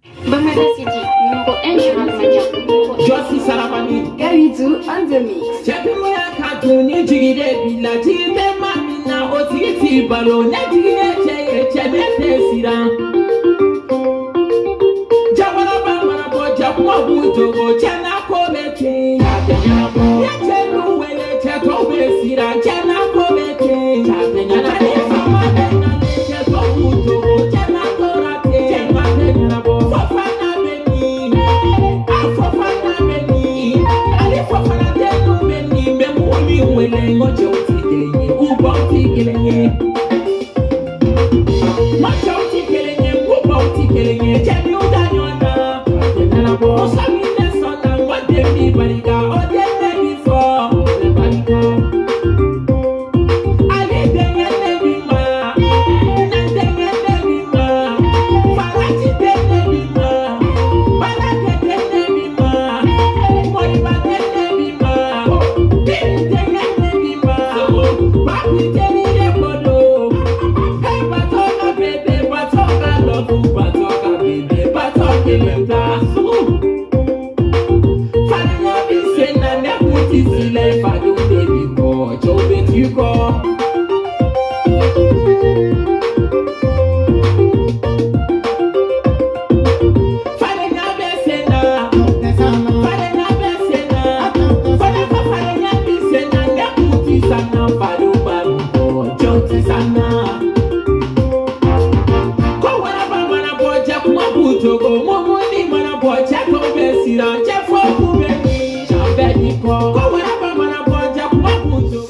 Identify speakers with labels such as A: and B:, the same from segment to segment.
A: Bamada City, numéro 1 sur Almadiakou.
B: Josi Sarabani.
A: Gawizu on the mix.
B: Chapimoya Katuni Jigide Bila Jigide Mamina Otiti Balo Nejigide Cheye Chebete Sira. Jawara Bamara Boja Kwabuto Chana Kobete. Yachelu Wele Chatobe Sira Chana Kobete. Chapenya Famana Chatobuto Chana Korate. Chapenya Fofana Beni. Afofana Beni. Ali Fofana Denu Beni. Bemuli Wele Mojo Tigelenye. Ubo Tigelenye. Mojo Tigelenye. Ubo Tigelenye. Chenu Danyona. Chapenya Osamine Sona. What they be Bariga. What they be before.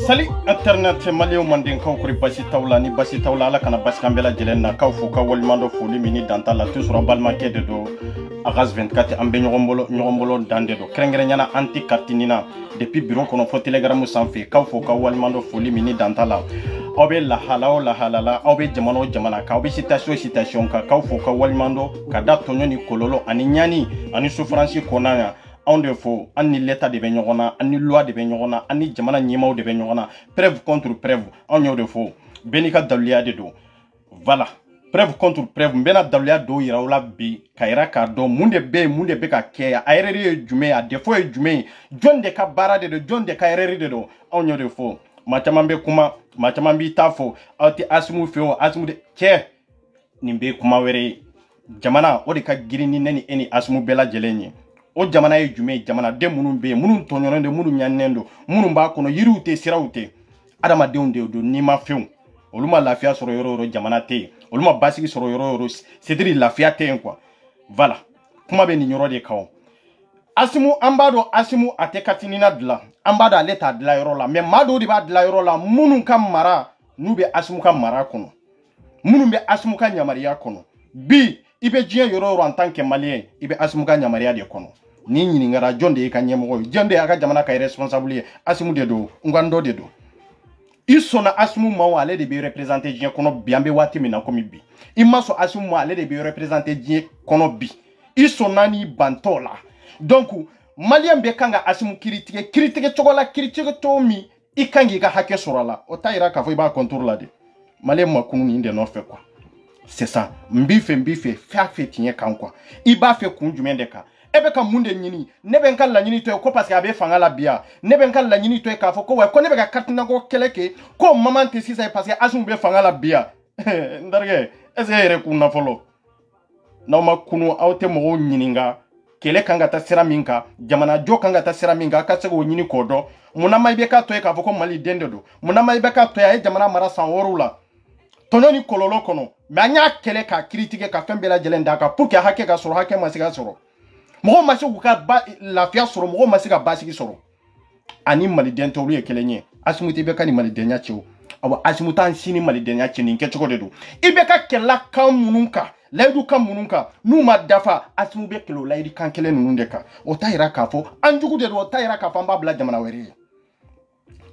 C: Salut internet malio mandin kaw kuri basi tawla ni basi tawla ala kana basi kambela jelenna kaw fu ka walmando fuli mini dantala tusura balma kede do agas 24 ambe nyogombolo dande do krengere nyana anti kartinina depuis bureau kono fo telegram sanfe kaw fu ka walmando fuli mini dantala obe la halala obe jamana ka obe citation ka kaw fu ka walmando kada tonyo ni kololo ani nyani ani souffrance konanya on de faux, on ni l'état de Benyona, on ni loi de Benyona, on ni jamana nyimao de Benyona, preuve contre preuve, on y a de faux, Benika Dalia de do. Voilà, preuve contre preuve, Bena Dalia do iraola bi, Kaira Kardo, Munde be ka kea, aéré jume, a défaut jume, John de Kabara de John de Kairi de do, on y a de faux, Matamambe Kuma, Matamambi Tafo, Alti Asmu Feo, Asmu de Ke, Nimbe Kuma were, Jamana, Odeka Girini Neni eni Asmu Bella Jelenye. O jamana ye jume jamana de munun be munun tonyono de munun nyanendo munun ba kono yirute sirawute adama de onde do ni ma feun oluma lafia soro yoro jamana te oluma basiki soro yoro cedri lafia te quoi voilà kuma be ni nyoro de kawo asimu ambado asimu atekatinina dla ambada leta dla yoro la mais mado di ba dla yoro la munun kam mara nube asimu kam mara kono munun be asimu kan nyamariya kono bi ibe jien yoro en tant que malien ibe asimu kan nyamariya de kono ni nyini ngara jonde ka nyemgo jonde aka jamana ka responsable asimu de do ngando de do isona asimu ma ale de be représenter jien kono biambe wati mina komi bi imaso asimu ma ale de be représenter jien kono bi isona ni bantola donc malien be kanga asimu critique chokola critique to mi ikangi ka hake sorala o tayira ka fo iba contrôle de malien makunu ni de no fait quoi c'est ça mbife fait tinye kan quoi iba fait kunjume de ka ebe ka munde nyini nebe nka la nyini to ko parce que abe fanga la bia nebe nka la nyini to ka fo ko we ko nebe ka katina ko keleke ko maman te sisa parce que asum be fanga la bia ndarge ese kunna folo na ma kunu awte mo nyininga kele kanga ta siraminka jamana jo kanga ta siraminka ka se go nyini kodo munama ibe ka to ka fo ko mali dende do munama ibe ka to ya jamana mara san worula tono ni kololo kono manya kele ka critique ka fembela jelenda ka pour que hake ka soro hake masiga soro mo ma se ka ba la fia soro mo ma se ka basiki soro ani mali dente olu ye kelenye asimuti be ka ni mali denya chiwo awa asimuta nsini mali denya chini nke choko dedo ibe ka kella kan mununka laidu kan mununka nu ma dafa asimu be kelo laidi kan kele nunde ka o tayira ka fo anjugu dedo o tayira ka famba bla jamana weri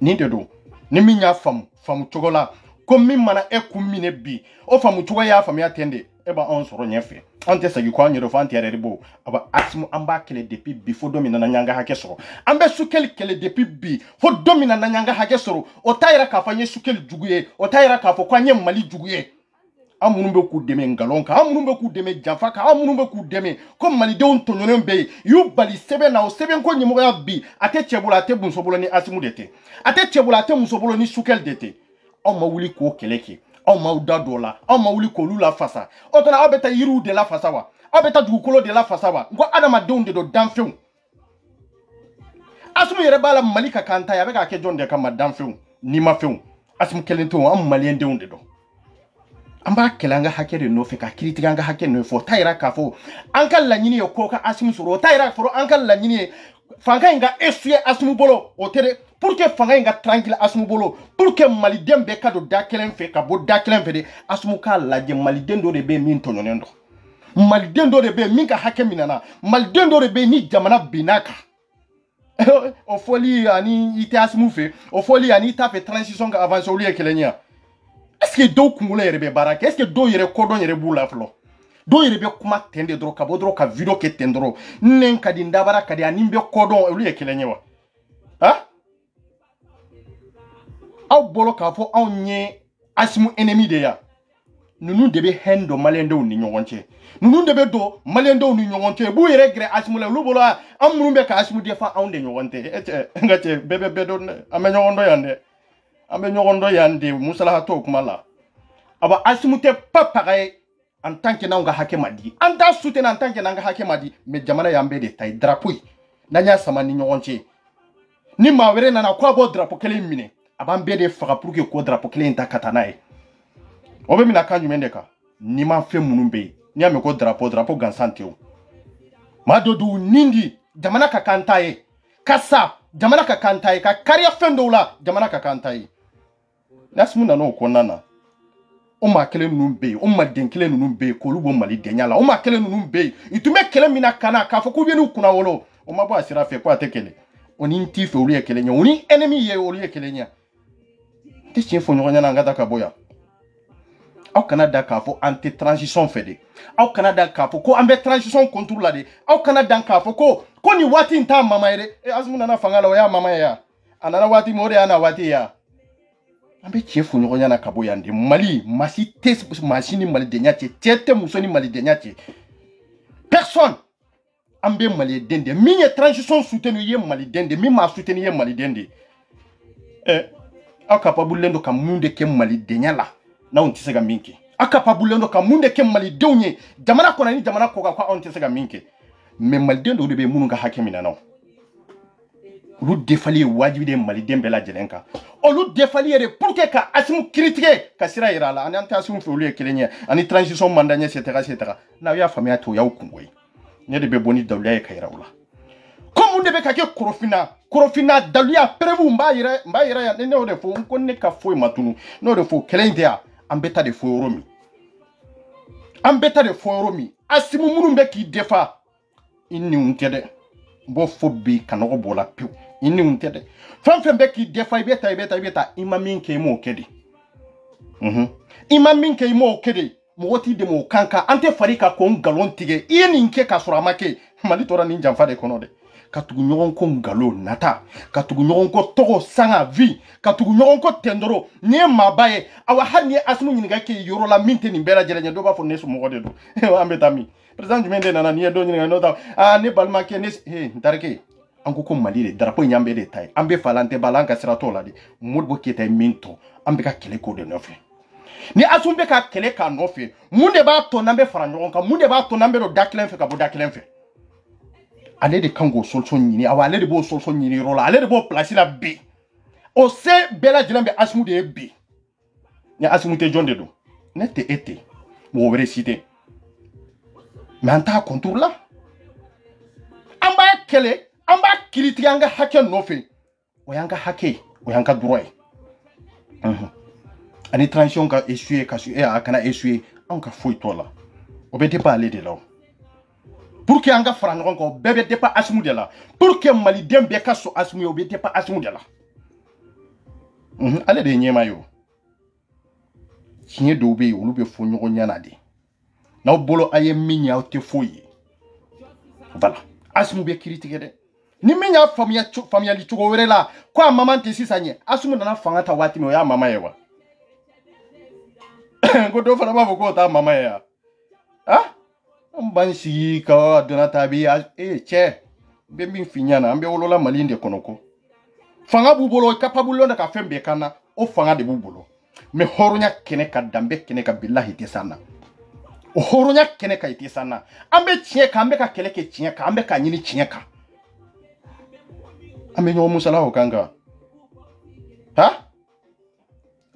C: ni dedo ni minya famu chogola ko min mana e kummine bi o famu chogo ya famu ya tende e ba on soro nyefe ante sagi kwa nyoro fanti yarebo aba asimu amba kele depuis bi fo domina na nyanga hake soro ambe sukeli kele depuis bi fo domina na nyanga hake soro o tayira ka fanye sukeli juguye o tayira ka fo kwanye mali juguye amunu be ku deme ngalon ka amunu be ku deme janfa ka amunu be ku deme comme malidenw tonyonen be yu bali sebe na o sebe ko nyimo ya bi ate chebula ate bunsobolo ni asimu dete ate chebula ate musobolo ni sukel dete aw ma wuli ko keleke aw ma da dola aw ma wuli ko lula fasa o tona aw beta yiru de la fasa wa aw beta dugukolo de la fasa wa ngo adama deun de do danfew asimu yere bala malika kanta ya be ka ke jonde ka madanfew ni mafew asimu kelento am malien deun de do amba kelanga hakere no fe ka kritiganga hakere no fo tayra ka fo ankal la nyini ko ka asimu soro tayra fo ankal la nyini fanga inga esue asimu bolo o tere pour que fanga inga tranquille asimu bolo pour que maliden be ka do dakelen fe ka bo dakelen fe de asimu ka laje maliden do de be min tononendo maliden do de be min ka hake minana maliden do de be ni jamana binaka o foli ani ite asimu fe o foli ani ta fe transition ka avance o liye kelenya. Est-ce que do kungula yere be baraka est-ce que do yere kodon yere bula flo do yere be kuma tende dro ka bodro ka video ke tendro nen kadi ndabara kadi animbe kodon olu ye kelenye wa ha aw bolo ka fo aw nye asimu ennemi de ya nunu de be hendo malendo ni nyonche nunu de be do malendo ni nyonche bu yere gre asimu le lu bolo amunu be ka asimu de fa aw de nyonte ngate bebe bedo amenyondo yande ambe nyogondo yande musala to kumala aba asimute papagaye en tant que nanga hake madi anta soutenir en tant que nanga hake madi me jamana yambe de tay drapeau nanya sama ni nyogonche ni mawere nana kwa bo drapeau kele mine aba mbe de faga pour que ko drapeau kele nta katanae obe mina kanyu mendeka ni ma fe munumbe ni ame ko drapeau gansante o madodu nindi jamana kakantaye kasa jamana kakantaye ka kariya fendola jamana kakantaye Nasmu na no konana. O ma kele numbe, o ma den kele numbe ko lubo mali denyala. O ma kele numbe. Itume kele mina kana ka fo ko bienu kuna wolo. O ma bo asira fe ko atekele. Oni nti fe ori ekele nya. Oni enemy ye ori ekele nya. Ti chien fo nyonya na ngata ka boya. Au Canada ka fo anti transition fede. Au Canada ka fo ko ambe transition contrôle la de. Au Canada ka fo ko ni wati nta mama ere. E azmuna na fangala o ya mama ya. Anana wati more ana wati ya. Ambe chefu nyonya na kaboya ndi mali masi tes machine mali denyate tete musoni mali denyate personne ambe mali dende minye transition soutenu ye mali dende mi ma soutenu ye mali dende akapabulendo ka munde ke mali denyala na ontisega minke akapabulendo ka munde ke mali deunye jamana kona ni jamana ko ka ontisega minke me mali dendo de be mununga hakemina no lu defali wajibi de mali dembe la jelenka o lu defali yere pour que ka asimu critiquer ka sira ira la ani anta asimu fulu ye kelenya ani transition mandanya etc na ya famia to ya ukungwe ne de be boni dawliya ye kayira ula comme de be ka ke korofina dawliya prevu mba yira ya ne o de fo ko ne ka fo matunu no de fo kelendia ambeta de fo romi asimu munumbe ki defa inni untede bo fobi kanogo bola piu inni untede fanfembe ki defa ibeta imamin ke mo kedi imamin ke mo kedi moti de mo kanka ante farika ko ngalon tige yeni nke ka sura make mali tora ninja fade kono de katugu nyogon ko ngalo nata katugu nyogon ko togo sanga vi katugu nyogon ko tendoro ne mabaye awa hanni asmu nyinga ke yoro la minte ni bela jelenya do ba fo nesu mo gode do ambetami president mende nana ni do nyinga no ta ne balma ke ne ndarke anko ko mali de drapeau nyambe de tay ambe falante balanka sirato la de modbo ke tay minto ambe ka kele ko de nofe ni asumbe ka kele ka nofe munde ba to nambe fara nyogon ka munde ba to nambe do daklen fe ka bo daklen fe ale de kango solution nyini awa ale de bo solution nyini rola ale de bo placer la bi o se bela jilambe asmu de bi ni asmu te jonde do nete ete mo were cité mais anta contour la amba kele amba critique anga hake no fe o yanga hake o yanga droit ani transition ka essuyer ka kana essuyer anka foi tola o be pas aller de là pour que anga frangon ko bebe de pas asmu de la pour que mali dembe ka so asmu o be de pas asmu de la ale de nyema yo kinye do be o lu be fo nyogo nyana de na bolo aye minya o te foyi voilà asmu be critique de ni minya famia li chugo were la kwa mama nte sisanye asmu na fanga ta wati me ya mama yewa ko do fana ba ko ta mama ya ah ban si ka dona tabi che be min finyana ambe wolola malinde konoko fanga bu bolo capable na ka fembe kana o fanga de bu bolo me horonya kene ka dambe kene ka billahi tisana o horonya kene ka itisana ambe tie ka ambe ka kele ke tie ka ambe ka nyini tie ka ambe nyo musala o kanga ha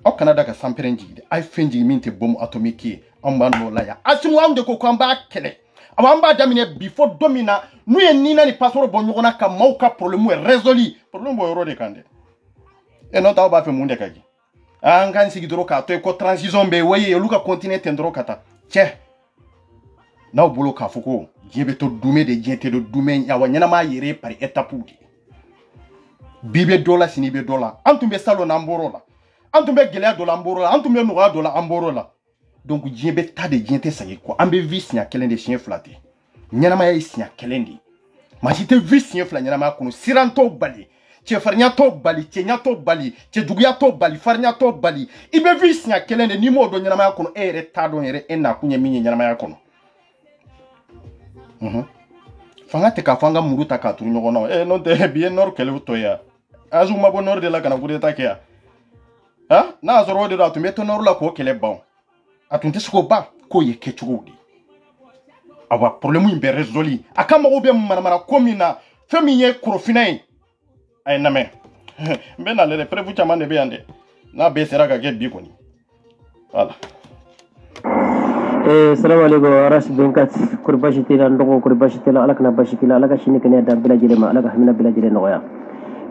C: o Canada ka samperenji ai fenji minti bom atomiki amba no la ya asimu amde ko kwamba kele amba damine before domina nu ye nina ni passeport bon nyona ka mauka problème résolu problème bo euro de kande e non ta ba fe munde kaji angan sigi doro ka to ko transition be waye luka continent ndoro kata che na bolo ka fuko jebe to dume de jente do dume ya wanyana ma yere par étape bibe dola sinibe dola antumbe salo na mboro la antumbe gelea dola mboro la antumbe nuga dola mboro la donc jebe ta de jente sagi ko ambe visnya kelende chien flaté nyana ma ya isnya kelende ma jite visnya fla nyana ma kuno siranto bali che farnya to bali che nya to bali che duguya to bali farnya to bali ibe visnya kelende ni modo nyana ma kuno ere ta do ere enna kunye minye nyana ma kuno fanga te ka fanga muruta ka turu nyogo no non te bien nor kele to ya azuma bo nor de la kana kudeta ke ya ha na zoro de da to meto nor la ko kele bon atunte sko ba ko ye ke chugudi awa problème imbe résolu akama obe mana komina femiye krofinai ay name mbena le prevu chama ne be ande na be sera ka ke bi koni voilà.
D: Assalamu alaikum Aras Benkat kurbashitila ndogo kurbashitila alakna bashitila alaka shini kene da bila jirema alaka hamina bila jire noya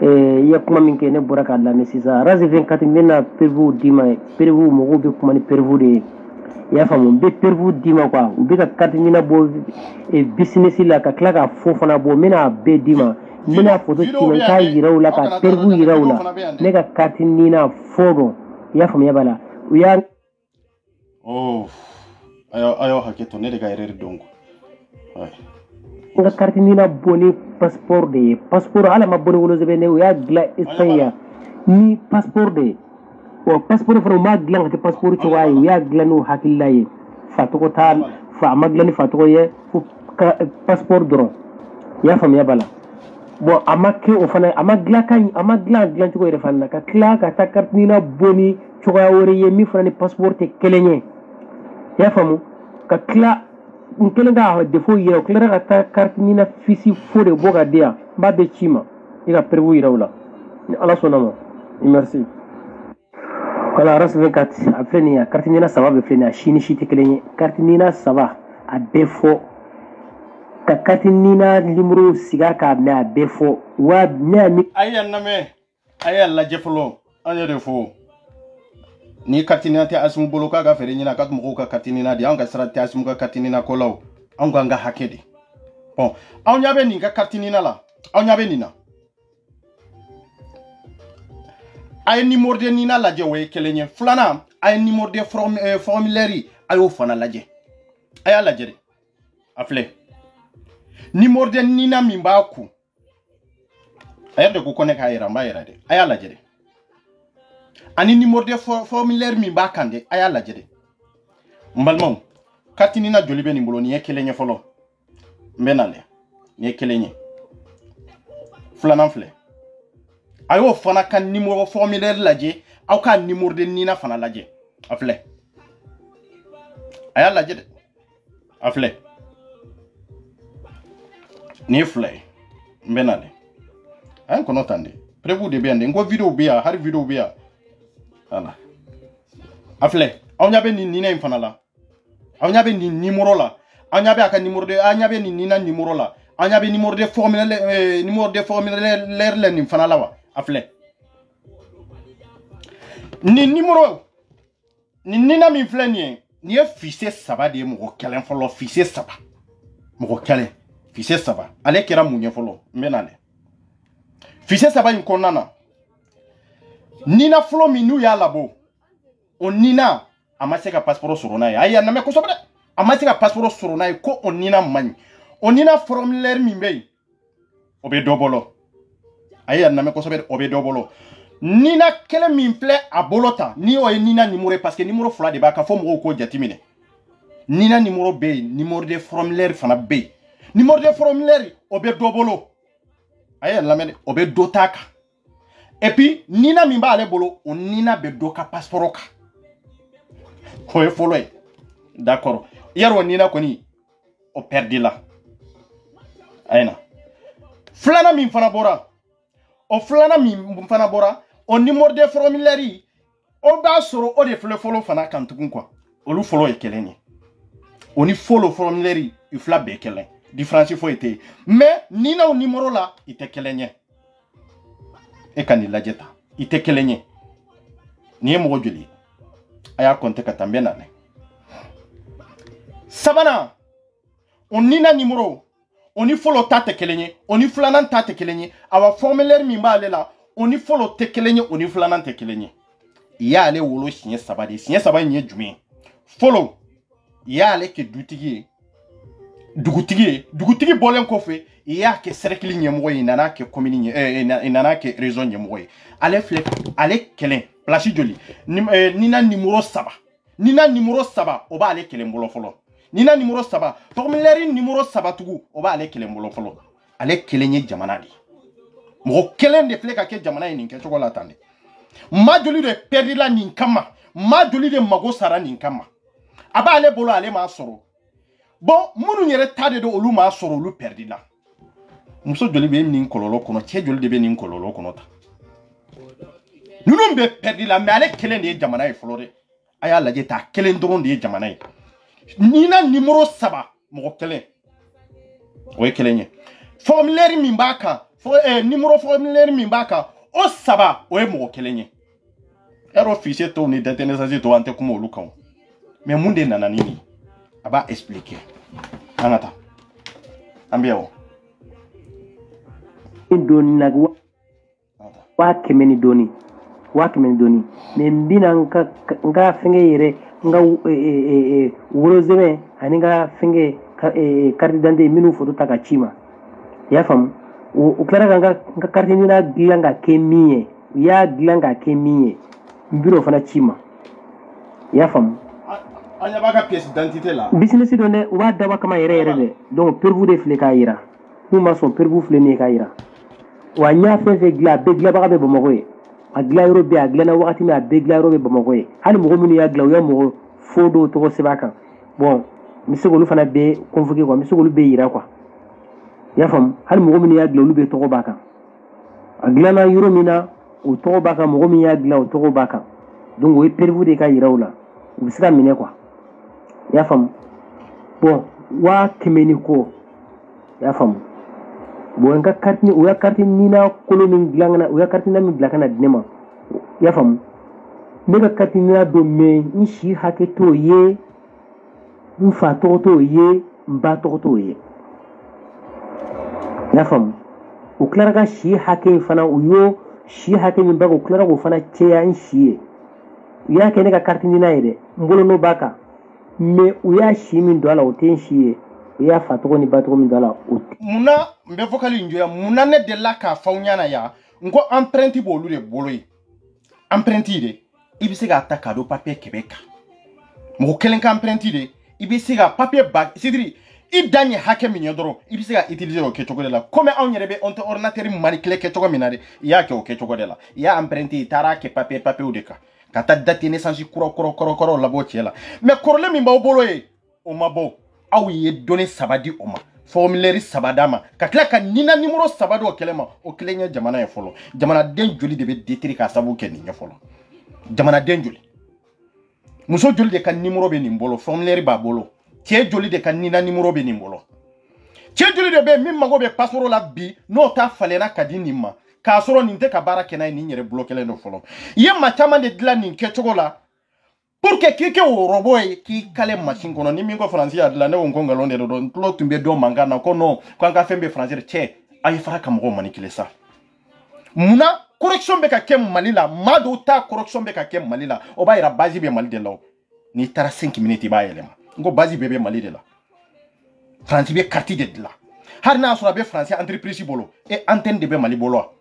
D: ya kuma min kene buraka Allah ne sisa Aras Benkat mena pervu dima pervu mogo be kuma ni pervu de ya famu be pervu dima kwa be ka katina bo business la ka klaka fofana bo mena be dima mena foto timen ka yirawla ka pervu yirawla ne ka katina fodo ya famu ya bala ya
C: oh ayo haketo ne daga irer dongo
D: nga carte ni na boni passeport de passeport ala ma boni wolo zebe ne ya gla Espagne ni passeport de o passeport fro ma gla ngati passeport ci way ya gla no hakillaye fatuko tal fa magla ni fatuko ye passeport dro ya fam ya bala bo amake o fana amagla kan amagla gla ci ko refan ka kla ka ta carte ni na boni ci way wore ye mi fana ni passeport te kelenye ya famu ka kla nkele ga defo yira kla ga ta carte ni na fisi fode boga dia ba be chima ira pervu yira wala ala sonamo merci kala ras 24 afeni ya carte ni na sababu afeni shini shiti kelenye carte ni na saba a defo ka carte ni na limro siga ka na defo wa nyami
C: ayan name ayan la jeflo anya defo ni katinina te asmu bolo ka fere nyina kat mo ka katinina di anga sara te asmu ka katinina ko law anga nga hakede bon aw nyabe ni ka katinina la aw nyabe ni na ay ni morde ni na laje we kelenye flana ay ni morde formulaire ayo fana laje aya laje de afle ni morde ni na mimbaku ayade ko connect ayira mbayira de aya laje de ani numéro de formulaire mi bakande aya la jede mbalmom katini na jolibe ni mbolo ni ekelenye folo menale ni ekelenye flana fle ayo fana kan numéro formulaire laje aw kan numéro de nina fana laje afle aya la jede afle ni fle menale an kono tande prevu de bende ngo video bia har video bia ala afle aw nyabe ni nina infana la aw nyabe ni numéro la aw nyabe aka numéro de aw nyabe ni nina numéro la aw nyabe numéro de formulaire le ni infana la wa afle ni numéro ni nina mi fle ni e fise saba de mo kelen folo fise saba mo kelen fise saba ale kera munye folo menale fise saba in konana nina flo minu ya labo on nina amaseka passeport surona ya aya na me ko sobre amaseka passeport surona ko on nina mani on nina formulaire mi mbey obe dobolo aya na me ko sobre obe dobolo Nina kele min filɛ a bolo ta ni o ye Nina numéro parce que numéro fila de b'a ka fɔ mɔgɔw k'o jateminɛ. Nina numéro bɛ yen, numéro de formulaire fana bɛ yen. Numéro de formulaire o bɛ dɔ bolo. A ye lamɛn o bɛ dɔ t'a kan. Et puis Nina min b'ale bolo o Nina bɛ dɔ ka passeport kan. O ye fɔlɔ ye. D'accord. Yarɔ Nina kɔni o perdu la. Ayena. Flana min fana bɔra. O flana min fana bɔra. O numéro de formulaire o b'a sɔrɔ o de filɛ fɔlɔ fana kan tugun quoi. Olu fɔlɔ ye kelen ye. O ni fɔlɔ formulaire i fila bɛɛ kelen. Différence foyi tɛ yen. Mais Nina o numéro la i tɛ kelen ye. E ka nin lajɛ ta. I tɛ kelen ye. Nin ye mɔgɔ joli ye? A y'a compter ka taa n bɛ na dɛ. Sabanan o Nina numéro o ni fɔlɔ ta tɛ kelen ye. O ni filanan ta tɛ kelen ye. Awa formulaire min b'ale la o ni fɔlɔ tɛ kelen ye. O ni filanan tɛ kelen ye. I y'ale wolo siɲɛ saba de. Siɲɛ saba in ye jumɛn ye? Fɔlɔ i y'ale kɛ dutigi ye. Dugutigi ye. Dugutigi bɔlen kɔfɛ i y'a kɛ cercle ɲɛmɔgɔ ye. I nana kɛ commune i nana kɛ région ɲɛmɔgɔ ye. Ale filɛ ale kɛlɛ place joli? Nina numéro 3. Nina numéro 3 o b'ale kɛlɛ bolo fɔlɔ. Nina numéro 3 formulaire numéro 3 tugu o b'ale kɛlɛ bolo fɔlɔ. Ale kɛlɛ ye jamana de. Mɔgɔ kelen de filɛ ka kɛ jamana ye nin kɛcogo la tan de. Ma joli de perdila nin kama. Ma joli de mago sara nin kama. A b'ale bolo ale m'a sɔrɔ. Bon minnu yɛrɛ ta de don olu m'a sɔrɔ olu perdila. Muso joli bɛ nin kɔlɔlɔ kɔnɔ, cɛ joli de bɛ nin kɔlɔlɔ kɔnɔ ta. Ninnu bɛ perdila mais ale kelen de ye jamana ye fɔlɔ dɛ. A y'a lajɛ ta kelen dɔrɔn de ye jamana ye. Nina numéro 3 mɔgɔ kelen. O ye kelen ye. Formulaire min b'a kan, numéro formulaire min b'a kan, o 3 o ye mɔgɔ kelen ye. Yaro fichier tɔw ni date de naissance tɔw an tɛ kuma olu kan. Mais mun de nana ni nin? A b'a expliquer. An ka taa. An bɛ yan o.
D: Doni na wa kɛmɛ ni doni. Wa kɛmɛ ni doni. Mais n bɛna n ka fɛngɛ yɛrɛ n ka wolosɛbɛn ani n ka fɛngɛ carte d'identité minnu photo ta ka ci ma. I y'a faamu? O tilara ka n ka carte d'identité dilan ka kɛ min ye. U y'a dilan ka kɛ min ye. N bɛn'o fana ci ma. I y'a faamu?
C: An ɲɛ b'a ka pièce d'identité la.
D: Business dɔ dɛ u b'a dabɔ kama yɛrɛ yɛrɛ dɛ. Donc pervu de filɛ k'a yira. N'u ma sɔn pervu filɛ nin ye k'a yira. Wa n y'a fɛn fɛn dilan a bɛɛ dilanbaga bɛ Bamakɔ ye. A dilan yɔrɔ bɛ a dilanna wagati min a bɛɛ dilan yɔrɔ bɛ Bamakɔ ye. Hali mɔgɔ minnu y'a dilan u y'a mɔgɔ fo dɔw tɔgɔ sɛbɛn a kan. Bon n bɛ se k'olu fana bɛɛ convoquer quoi n bɛ se k'olu bɛɛ yira quoi. I y'a faamu? Hali mɔgɔ minnu y'a dilan olu bɛɛ tɔgɔ b'a kan. A dilanna yɔrɔ min na o tɔgɔ b'a kan mɔgɔ min y'a dilan o tɔgɔ b'a kan. Donc o ye pervu de ka yira o la. U bɛ se ka minɛ quoi. I y'a faamu? Bon wa kɛmɛ ni kɔ. I y'a faamu? Bon n ka carte o y'a carte Nina kolo min dilan ka na o y'a carte Nina min bila ka na di ne ma. I y'a faamu? Ne ka carte Nina don mais n si hakɛ t'o ye n fa tɔgɔ t'o ye n ba tɔgɔ t'o ye. I y'a faamu? O tilara ka si hakɛ in fana u y'o si hakɛ min b'a kan o tilara k'o fana cɛya n si ye. U y'a kɛ ne ka carte Nina ye dɛ n bolo n'o b'a kan mais u y'a si min don a la o tɛ n si ye. U y'a fa tɔgɔ ni ba tɔgɔ min don a la o tɛ. Munna
C: n bɛ vocal in jɔya munna ne delila k'a fɔ aw ɲɛna yan n ko empreinte b'olu de bolo ye. Empreinte de i bɛ se k'a ta k'a don papier 100 kan. Mɔgɔ kelen ka empreinte de i bɛ se ka papier ba c'est-à-dire i dan ye hakɛ min ye dɔrɔn i bɛ se ka utiliser o kɛcogo de la comme anw yɛrɛ bɛ on tɛ ordinateur manipuler kɛcogo min na de i y'a kɛ o kɛcogo de la i y'a empreinte i taara kɛ papier de kan ka taa date de naissance kɔrɔ labɔ cɛ la mais kɔrɔlen min b'aw bolo ye o ma bɔ aw ye données 3 di o ma formulaire 3 d'a ma ka tila ka Nina numéro 3 d'o kɛlɛ ma o kelen ye jamana ye fɔlɔ jamanaden joli de bɛ détruire k'a sababu kɛ nin ye fɔlɔ jamanaden joli muso joli de ka numéro bɛ nin bolo formulaire b'a bolo cɛ joli de ka Nina numéro bɛ nin bolo cɛ joli de bɛ min mago bɛ passeport la bi n'o ta falenna ka di nin ma k'a sɔrɔ nin tɛ ka baara kɛ n'a ye nin yɛrɛ bolo kelen don fɔlɔ i ye maa caman de dilan nin kɛcogo la pour que k'i kɛ o robot ye k'i kale machine kɔnɔ ni min ko faransi y'a dilan ne ko n ko nkalon de don n tulo tun bɛ dɔn mankan na ko non k'an ka fɛn bɛɛ faransi de cɛ a ye fara ka mɔgɔw manipuler sa munna correction bɛ ka kɛ Mali la maa dɔw ta correction bɛ ka kɛ Mali la o b'a yira base bɛ Mali de la o n'i taara 5 minutes i b'a yɛlɛma n ko base bɛɛ bɛ Mali de la faransi bɛ carte de dilan hali n'a sɔrɔ a bɛ faransi entreprise bolo et antenne de bɛ Mali bolo wa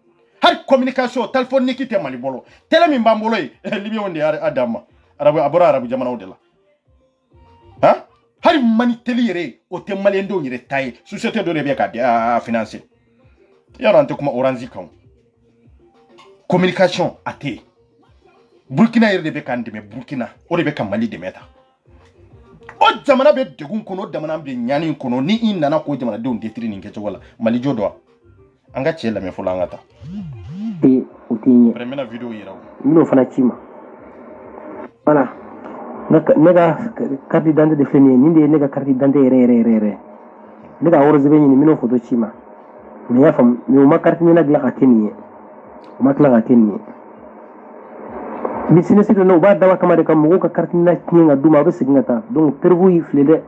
C: har communication téléphone ni kite mali bolo tele min bambolo libi wonde adama arabu abora arabu jamana odela ha har mani telire o te mali ndo yire tay société do rebe ka financer yaro ante kuma orange kan communication ate Burkina yere be kan deme Burkina o rebe kan mali demeta o jamana be degun kono jamana be nyani kono ni in nana ko jamana de on detri ni ngeto wala mali jodo anga chela me fulanga ta
D: te utinye
C: première vidéo yira
D: mino fana chima voilà nega carte d'identité de feni ninde nega carte d'identité re nega orze be ni mino photo chima mais ya fam mi ma carte ni nagla ka kenni ma kla ka kenni business de no ba dawa kama de kam mo ka carte na kinga duma be signata donc pervu yi flede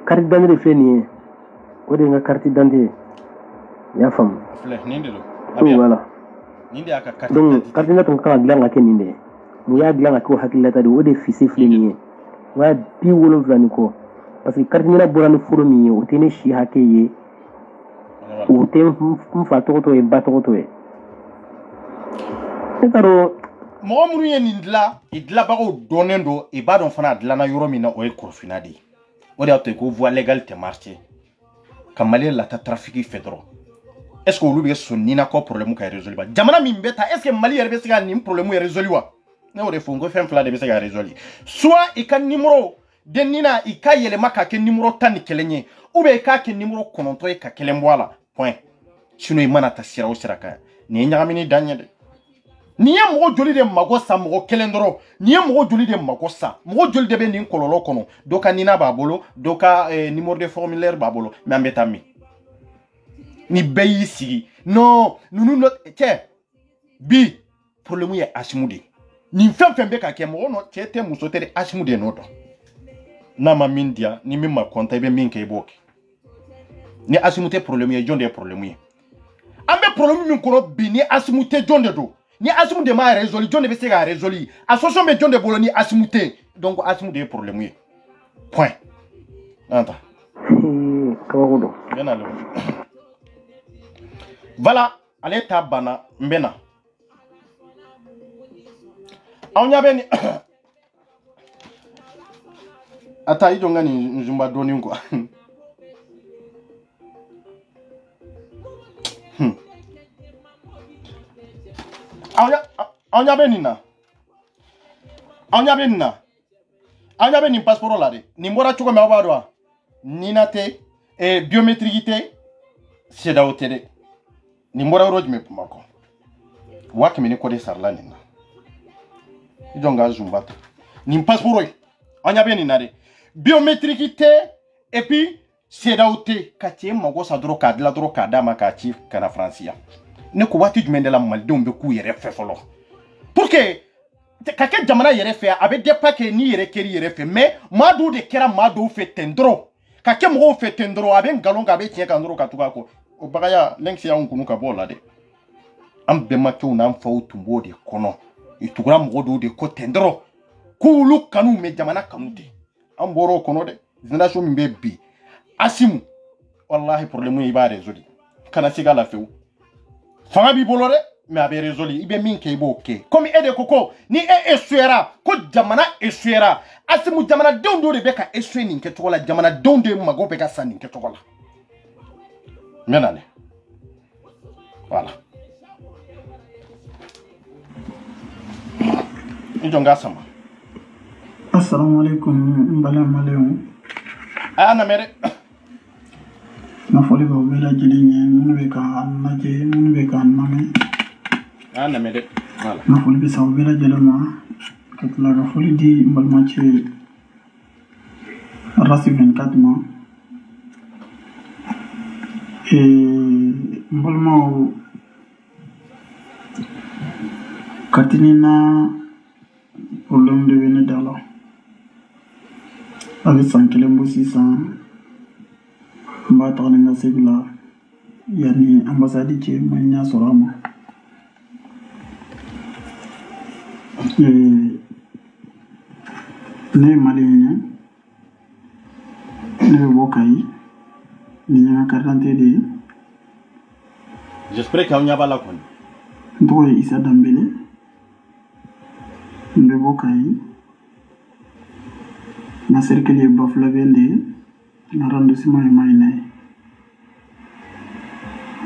D: carte d'identité de feni o de nga carte d'identité ya fam
C: fle ninde lo
D: voilà
C: ninde aka carte
D: donc carte d'identité ka gla ka kenni de mu ya gla ka ko hakilata de o de fisi fleni wa bi wolo vlani ko parce que carte ni na borani furo mi o tene shi hakeye o te mfa to e bato to e etaro
C: mo muru ye nindla idla ba ko donendo e ba don fana adla na yoro mina o e korfinadi o de ato ko voie légale te marché kamale la ta trafic fedro est ce que olu be sonnina ko problème ka résoudre ba jamana min beta est ce que mali yerbe siga ni problème ya résoudre wa ne o de fongo fem fla de be siga résoudre soit i kan numéro denina i ka yele maka ke numéro tan kelenye ou be ka ke numéro kononto e ka kelen wala point sino i mana ta sira o sira ka ni nyagamini danye de ni ye mogo joli de mago sa mogo kelen doro ni ye mogo joli de mago sa mogo joli de be ni kololo kono doka nina babolo doka numéro de formulaire babolo mais ambeta mi ni beyi sigi non nunu no che bi problème ye asmude ni fem be ka ke mogo no che te muso te asmude no do na ma mindia ni mi ma konta be min ke boki ni asmute problème ye jonde problème ye ambe problème min kono bi ni asmute jonde do ni asmu de ma résolu jonde be se ga résolu association be jonde bolo ni asmute donc asmu de problème ye point anta
D: kawodo
C: yana le voilà ale ta bana mbena awnya be ni ata ido ngani njumba doni ngo Anya benina anya beni passeport la de ni mbora chuko me abadwa nina te biométrique te c'est da hôtel ni mbora road me mako waki meni ko de sarla nina ijonga zumbata ni passeport anya benina de biométrique te et puis c'est da hôtel katie mago sa dro kadla dro kadama kachi kana francia ne ko wati jumende la maldon be ku yere fe folo pour que kake jamana yere fe abe depa ke ni yere keri yere fe mais madu de kera madu fe tendro kake mo fe tendro abe ngalonga abe tieka ndro katuka ko o bagaya lenksi ya nkunu ka bola de ambe makyo na mfa tumbo de kono itugura mo do de ko tendro kulu kanu me jamana kanute amboro kono de generation mi be bi asimu wallahi problème yi ba résoudre kana siga la feu fanga bi bolore mais abe résolu ibe min ke ibo ke comme ede koko ni esuera ko jamana esuera asimu jamana dondo de beka esue ni nke tokola jamana dondo mago beka sani nke tokola menane voilà ijonga sama
E: assalamu alaikum mbala maleu
C: ana mere
E: na foli ba wela jilinye munu be ka naje munu be ka mame
C: ana mere voilà
E: na foli be sa wela jelema katla ga foli di mbalma ci rasi 24 ma mbalma katinina problème de Venezuela avec 100 kg 600 mba taxane nga segla yani ambassade ci manya sorama ne malien ne bokay ni nga carte d'identité
C: j'espère que on y a pas la kon
E: Ntogo ye Issa Dambélé. Mbe bokayi. Na cercle ye Bafla Bende. Na arrondissement ye Mayinaye.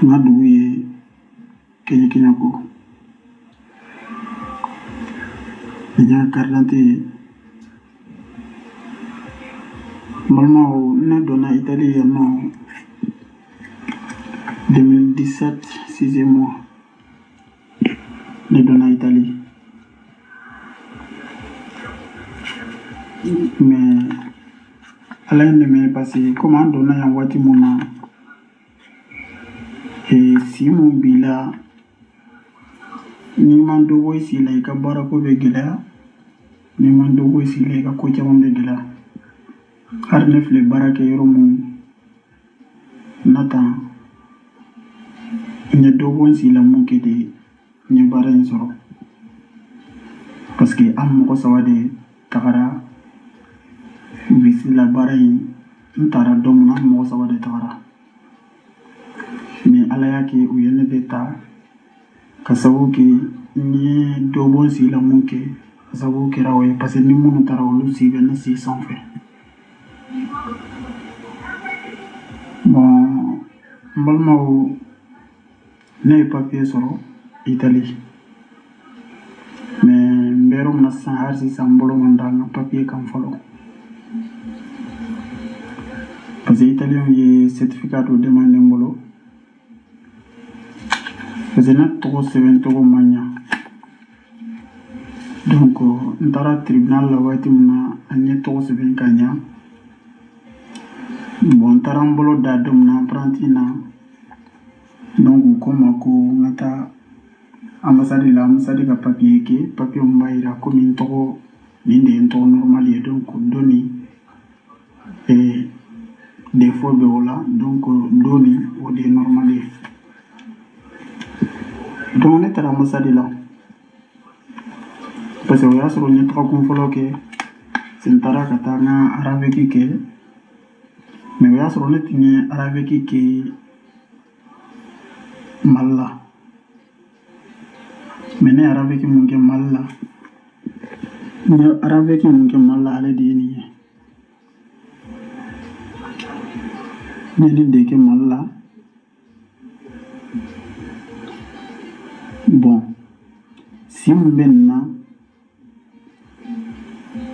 E: Na dugu ye Kenya Kenyako. Nya carte d'identité. Malmo ne donna Italie en 2017, 6e mois. Ne donna Italie. Mais à l'un de mes passés, comment donner un wati mona et si mon bila ni mando wo si la ka barako be gila ni mando wo si la ka ko chamon be gila har ne fle barake yoro mu nata ne do won si la mu ke de ni baran soro parce que am ko sawade takara bisi la barai ntara domna mo sawade takara mais ala yake u yene beta kasabu ke ni do bon si la mu ke kasabu ke rawe parce que ni munu tara wolu si ben si sans fait bon mbalma ne papier soro Italie mais mbero na san har si sambolo mandanga papier kam folo parce que italien ye certificat de demande mbolo parce que na to seven to manya donc ndara tribunal la wati mna anye to seven kanya bon tarambolo da dum na apprenti na donc comme ko ngata ambassade ka papier ke papier mbaira comme une to ninde to normal et donc doni et des fois beola donc doni ou des normal donc on est à l'ambassade là parce que on a sur une trois confolo que c'est une tara katanga arabe ki mais on a sur une arabe ki malla mene arabe ki munge malla ne arabe ki munge malla ale dini ne de ke malla bon simbenna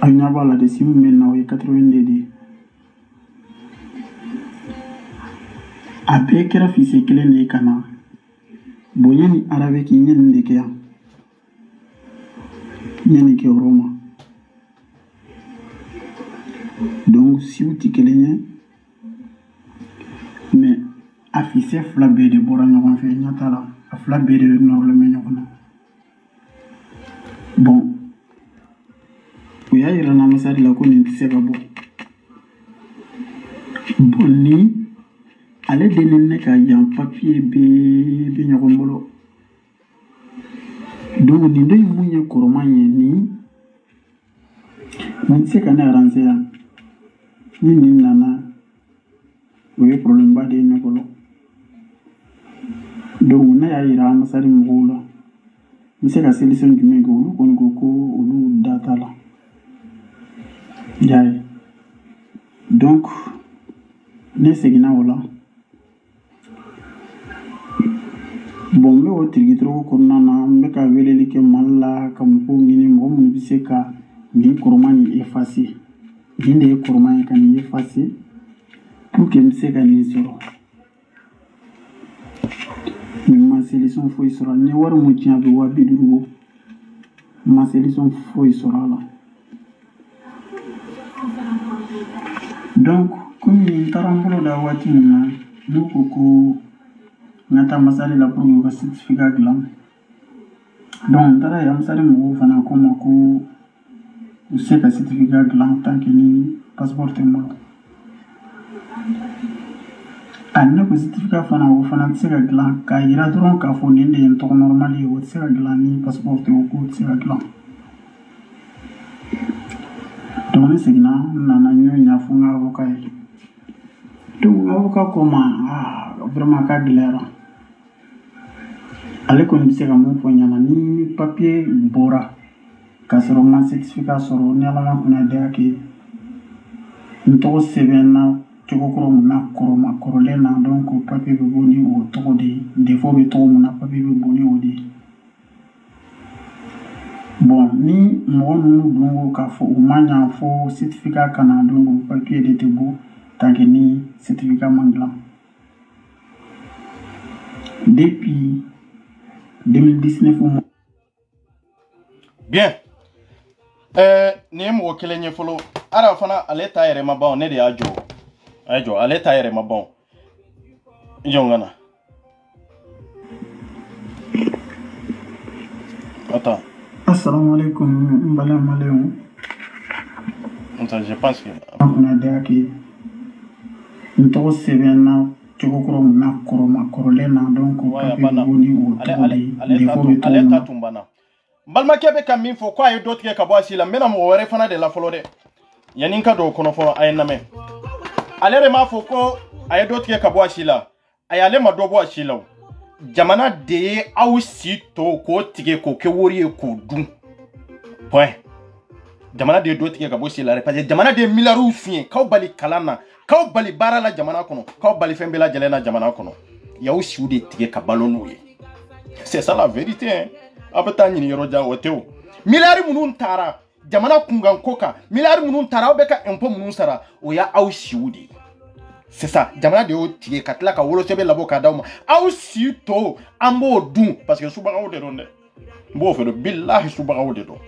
E: anya bala de simbenna o 92 abe kera fise kele ne kana boyeni arabe ki nyen de ke ya nyen ke Roma donc si vous tikelenya mais affiché flabé de borano en fait nyatala flabé de normalement nyokona bon uya ira na masari la ko ni tseka bo bonni ale denene ka yan papier be nyokombolo donc ni ndo munye koromanye ni tseka na ranze ya ni nana oui problème ba de nyokolo donc na ya ira masari mugula miseka solution jumego ko ngoko olu data la yaay donc ne segina wala bon me o tigitro ko nana me ka weleli ke malla kam ko ngini mo mun biseka ni koromani effacer dinde koromani kan effacer pour que miseka ni soro ma solution foi soro ni war mu tiabe wa biduru ma solution foi soro la donc comme ni tarambolo da wati muna nuko ko ngata masali la pour le certificat glam donc tara ya masali mo fana ko mako useka certificat glam tant que ni passeport mo anna ko certificat fana o fana seka glam ka ira dron ka fo ni ndé to normal yi o seka glam ni passeport o ko seka glam donc segna nana nyo nya funga avocat donc avocat comment vraiment ka glera ale kɔni bɛ se ka mun fɔ ɲɛna ni papier bɔra k'a sɔrɔ ma certificat sɔrɔ ni ala ma kunnadiya kɛ n tɔgɔ sɛbɛnna cogo kɔrɔ mun na kɔrɔlen na donc papier bɛ bɔ ni o tɔgɔ de ye défaut bɛ tɔgɔ mun na papier bɛ bɔ ni o de ye bon ni mɔgɔ ninnu dun ko k'a fɔ u ma ɲa fo certificat ka na donc papier de tɛ bɔ tant que ni certificat ma dilan depuis 2019
C: bien ni ye mɔgɔ kelen ye fɔlɔ ara fana ale ta yɛrɛ ma ban ne de y'a jɔ ale ta yɛrɛ ma ban jɔn ka na attends
E: assalamu alaikum mbala maleu
C: je pense que
E: on a dake nto sɛbɛnna cogo kɔrɔ mun na kɔrɔlen na donc papier bɛ bɔ ni o tɔgɔ de ye défaut bɛ tɔgɔ mun na
C: tumbana balimakɛ bɛ ka min fɔ ko a ye dɔ tigɛ ka bɔ a si la n bɛna mɔgɔ wɛrɛ fana de la fɔlɔ dɛ yanni n ka don o kɔnɔ fɔlɔ a ye n lamɛn ale de m'a fɔ ko a ye dɔ tigɛ ka bɔ a si la a ye ale ma dɔ bɔ a si la o jamana de ye aw si to k'o tigɛ k'o kɛ wari ye k'o dun point jamana de ye dɔ tigɛ ka bɔ si la parce que jamana de ye miliyariw fiɲɛ k'aw bali kalan na k'aw bali baara la jamana kɔnɔ k'aw bali fɛn bɛɛ lajɛlen na jamana kɔnɔ y'aw siw de tigɛ ka balo n'u ye c'est ça la vérité hein a bɛ taa ɲini yɔrɔ jan o tɛ o miliyari minnu taara jamana kunkan ko kan miliyari minnu taara aw bɛ ka impôt minnu sara o y'aw siw de ye c'est ça jamana de y'o tigɛ ka tila ka wolosɛbɛn labɔ k'a d'aw ma aw si to an b'o dun parce que subagaw de don dɛ n b'o fɛ dɔn bilahi subagaw de don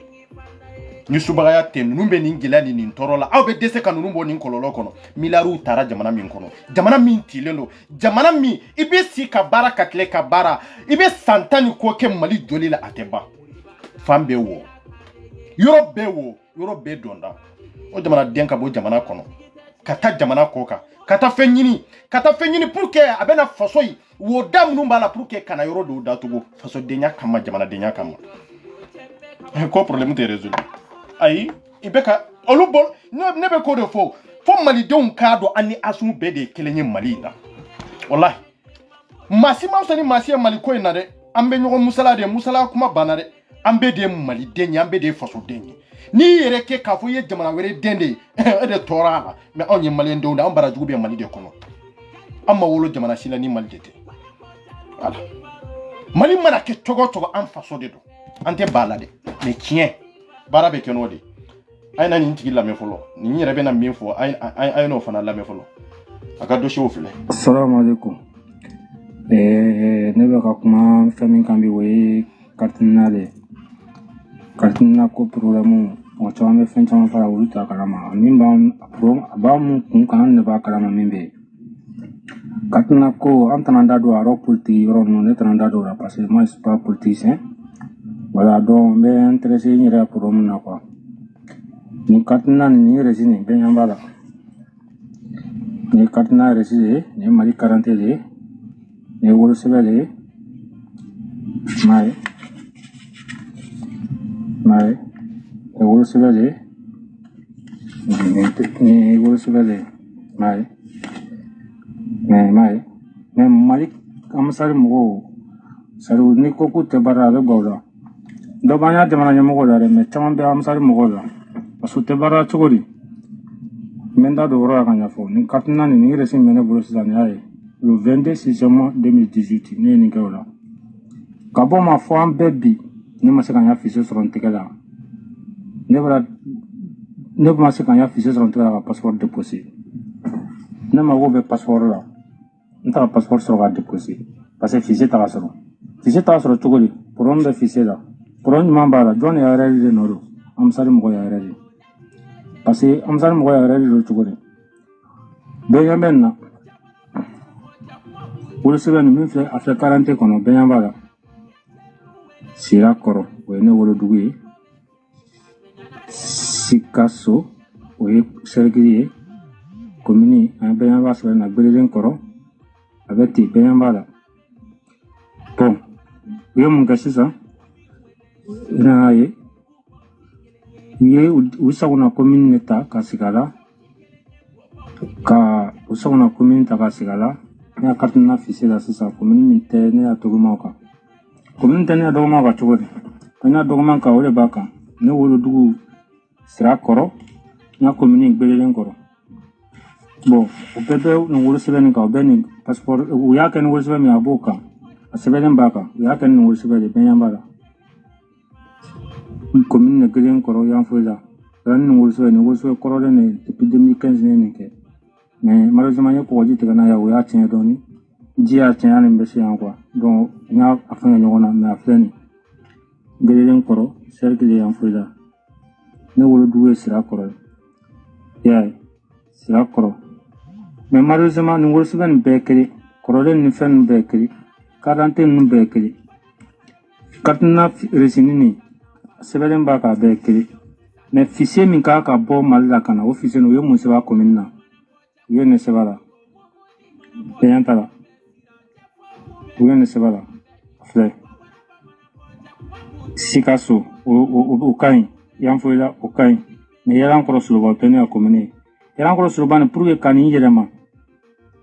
C: ni subagaya tɛ ninnu bɛ nin gɛlɛya ni nin tɔɔrɔ la aw bɛ dɛsɛ ka ninnu bɔ nin kɔlɔlɔ kɔnɔ miliyariw taara jamana min kɔnɔ jamana min tilen don jamana min i bɛ si ka baara ka tile ka baara i bɛ san 10 ni kɔ kɛ mali joli la a tɛ ban fan bɛɛ wo yɔrɔ bɛɛ wo yɔrɔ bɛɛ donda o jamana den ka bɔ jamana kɔnɔ ka taa jamana kɔ kan ka taa fɛn ɲini pour que a bɛna faso yi wo da minnu b'a la pour que kana yɔrɔ dɔw datugu fasodenya kama jamanadenya kama ko problème tɛ résolu ayi i bɛ ka olu bɔ ne bɛ ko de fɔ fo malidenw k'a dɔn an ni asumu bɛɛ de ye kelen ye mali in na walahi maa si ma fisa ni maa si ye mali ko in na dɛ an bɛ ɲɔgɔn musala de musala kuma banna dɛ an bɛɛ de ye maliden ye an bɛɛ de ye fasoden ye n'i yɛrɛ kɛ k'a fɔ i ye jamana wɛrɛ den de ye e de tɔɔrɔ a la mais anw ye maliyɛndenw de anw barajugu bɛ mali de kɔnɔ an ma wolo jamana si la ni mali de tɛ voilà mali mana kɛ cogo o cogo an faso de don an tɛ ba la dɛ mais tiɲɛ baara bɛ kɛ n'o de a ye na nin tigi lamɛn fɔlɔ nin yɛrɛ bɛna min fɔ a ye n'o fana lamɛn fɔlɔ a ka dossier filɛ.
F: Assalamu alaikum. Ne bɛ ka kuma fɛn min kan bi o ye Katina de ye. Katina ko problème mɔgɔ caman bɛ fɛn caman fara olu ta kalama min b'a mun kun kan an de b'a kalama min bɛ yen. Katina ko an tɛna da don a yɔrɔ politique yɔrɔ ninnu ne tɛna da don o la parce que moi je suis pas politicien. Voilà donc n bɛ intéressé n yɛrɛ problème na quoi. Ni Katina ni rési ni bɛɛ ɲɛ b'a la. Ni Katina rési de ye ni Mali carte de ye ni wolosɛbɛn de ye m'a ye ni wolosɛbɛn de ye ni wolosɛbɛn de ye m'a ye mais Mali amsari mɔgɔw sari ni ko k'u tɛ baara la a bɛ gaw la dɔ b'an y'a jamana ɲɛmɔgɔw la dɛ mais caman bɛ amsari mɔgɔw la parce que u tɛ baara cogo di n bɛ n da don o yɔrɔ la ka ɲɛfɔ ni Katina ni rési min bɛ ne bolo sisan nin y'a ye le 22 6 2018 ne ye nin kɛ o la ka bɔ ma fɔ an bɛɛ bi ne ma se ka n ka fichier sɔrɔ n tɛgɛ la ne ma se ka n ka fichier sɔrɔ n tɛgɛ la ka passeport déposer ne mago bɛ passeport la n taara passeport sɔrɔ ka déposer parce que fichier t'a ka sɔrɔ cogo di problème bɛ fichier la problème ɲuman b'a la jɔn de y'a réel de nɔ don amsari mɔgɔ y'a réel parce que amsari mɔgɔ y'a réel don cogo di bɛɛ ɲɛ bɛ nin na wolosɛbɛn nin min filɛ a filɛ 40 kɔnɔ bɛɛ ɲɛ b'a la Sira kɔrɔ o ye ne wolodugu ye Sikaso o ye Sɛrɛgili ye commune an bɛɛ ɲɛ b'a sɛbɛn na Gbelelen kɔrɔ a bɛ ten bɛɛ ɲɛ b'a la bon u ye mun kɛ sisan i nana ye u ye u sagona commune de ta ka sigi a la ka u sagona commune ta ka sigi a la ne y'a carte na fichier la sisan commune min tɛ ne y'a togomaw kan commune tani adogma ka chogodi tani adogma ka ole baka ne wolo dugu sira koro nya commune gbelelen koro bon o bebe no wolo sebeni ka o beni passeport o ya ken wolo sebeni aboka a sebelen baka o ya ken wolo sebeli benyambala commune ne gbelelen koro yan foza ran no wolo sebeni koro ne depuis 2015 ne ke mais malheureusement il y a quoi dire que na ya o ya tiens doni dia tiens ne mbesi yan quoi donc nya afanya nyona mais afeni gbelelen koro cercle yan foza ne wolo duwe sira koro ya sira koro mais malheureusement nous recevons une béquille corolène nous fait une béquille quarantaine nous béquille katna resinini sebelen ba ka béquille mais fichier min ka bo mal la kana officier no yo museba commune na yo ne sebala payantala yo ne sebala frère sikaso o kain yan foila o kain mais yala encore sur le tenir à commune yala encore sur le ban pour que kani yelema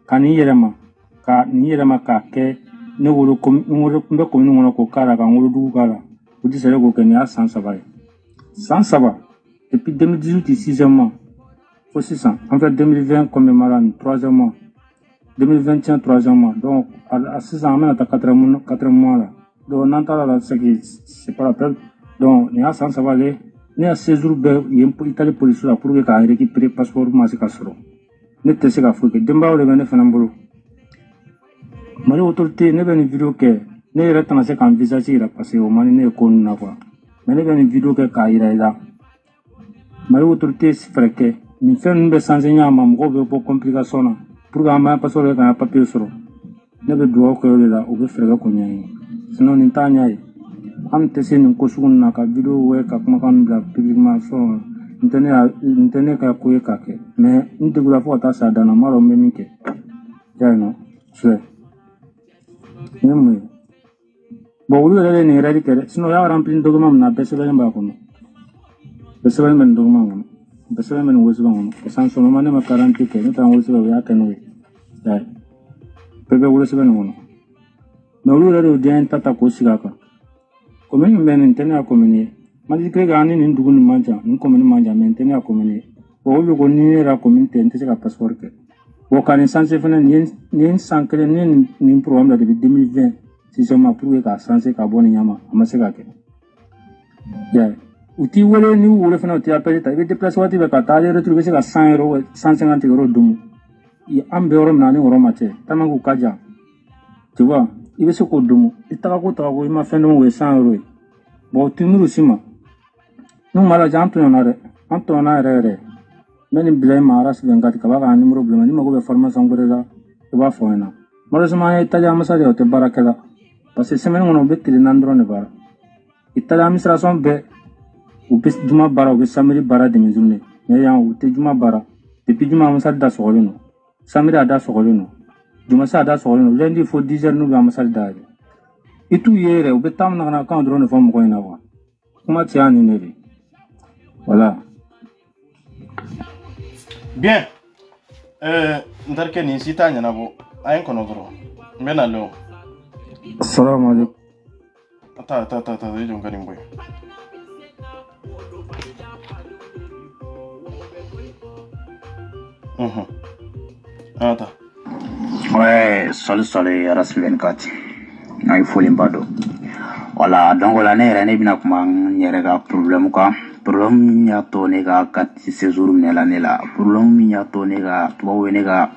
F: ka ni yelema ka ke ne wolo mbe commune ngono ko kala ka ngolo du kala o di sere ko kenya 107 depuis 2018 6e mois au 600 en fait 2020 comme maran 3e mois 2021 3e mois donc à 600 on a 4 mois là donc nantala là c'est pas la peine donc ni à 107 les ni à 16 jours be yempo Italie police là pour que ka récupérer passeport ma ka soro ne te se ka fo ke demba le bene fanambolo mari autorité ne bene vidéo ke ne reta na se kan visa ci ra parce au mani ne ko na quoi mais ne bene vidéo ke ka ira ila mari autorité si freke ni fen be s'enseigner ma mo be po complication na pour que ma passeport ka papier soro ne be do ko le la o be freke ko nyai sinon ni tanya am te se ni ko sugun na ka vidéo we ka kuma kan bla publiquement so internet ka ko ka ke mais ni de gula fo ta sa dana maro memi ke ya no c'est même bon wulu le ni radi ke sinon ya remplir document na besele ba ko no besele men document no besele men wo suban no sans so no mane ma 40 ke ni tan wo suban ya ke no ya bebe wulu suban no no wulu le de tata ko sigaka comme ni men internet a communiquer madi krega ani ni dugu ni manja ni commune manja maintenir a commune o lu ko ni ra commune tente se ka passeport ke o kan sanse fena ni sankele ni programme de 2020 si seulement pour que sanse ka boni nyama amase ka ke ya uti wole ni wole fena uti appelle ta be déplacer wati be ka ta le retrouver se ka 100 euros 150 euros dumu i ambe euro na ni euro mate tamangu kaja tu vois il veut se ko dumu itaka ko ima fendo we 100 euros bon timiru sima nous mala janto na re meni blay maras bengat ka ba ni problème ni mago be formation gore da to ba foina malheureusement italia masari o te barakela parce que semaine on be tili nandro ne bara italia administration be ou be juma bara ou be samedi bara de mizune mais ya ou te juma bara depuis juma masari da sokolino samedi ada sokolino juma sa ada sokolino lundi faut 10 heures nous be masari da et tout hier ou be tam na kan drone forme ko ina wa kuma tiani ne voilà.
C: Bien. Ndarke ni sita nyana bo. Ayen kono dro. Mena lo.
F: Assalamu alaikum.
C: Ta jom ganim boy. Ata.
G: Ouais, salut Rasul 24. Ay folim bado. Voilà, donc la nere ne bina kuma nyere ga problème quoi. Problem ya to ne ga kati séjour ne la problem ya to ne ga to we ga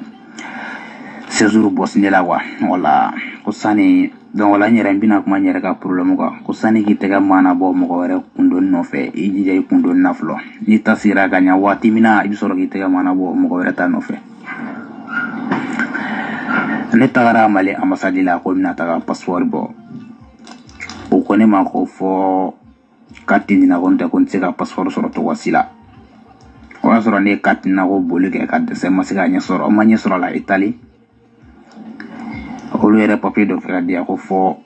G: séjour boss ne la wa wala kusani donc wala nyere bina kuma nyere ga problem ko kusani ki tega mana bo mo ko were kundon no fe iji jay kundon naflo ni tasira ga nya wati mina ibisoro ki tega mana bo mo ko were ta no fe ne tagara mali ambassade la ko mina taga passeport bo o kone ma ko fo katini na gonta konse ka passeport soro to wasila o soro ne katini na go boluke ka de se masika nya soro ma nya soro la Italie o lu era papier do fra dia ko fo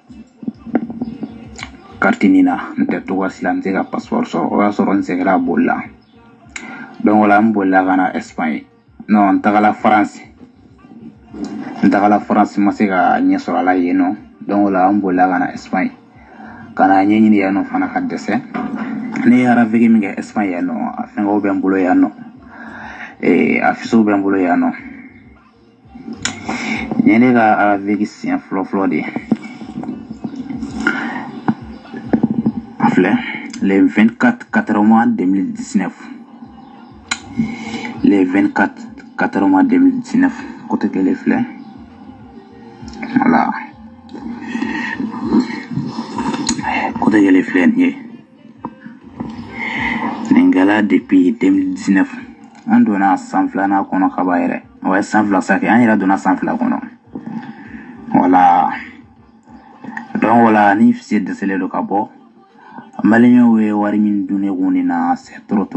G: katini na nte to wasila nse ka passeport soro o soro nse la bolla donc la mbolla kana Espagne non tagala France masika nya soro la yeno donc la mbolla kana Espagne kana ɲɛɲini yan nɔ fana ka dɛsɛ ne ye aravege min kɛ Espagne yan nɔ a fɛngɛw bɛ n bolo yan nɔ a fisow bɛ n bolo yan nɔ ɲɛ ne ka aravege siɲɛ fɔlɔ de a filɛ le 24 mois 2019 le 24 mois 2019 côté kelen filɛ voilà côté kelen filɛ nin ye nin kɛla depuis 2019 an donna san filanan kɔnɔ ka ban yɛrɛ o ye san fila sakɛ an yɛrɛ donna san fila kɔnɔ voilà donc voilà ni fisi dɛsɛlen don ka bɔ maliyɛnw ye wari min dun ne kun nin na c'est trop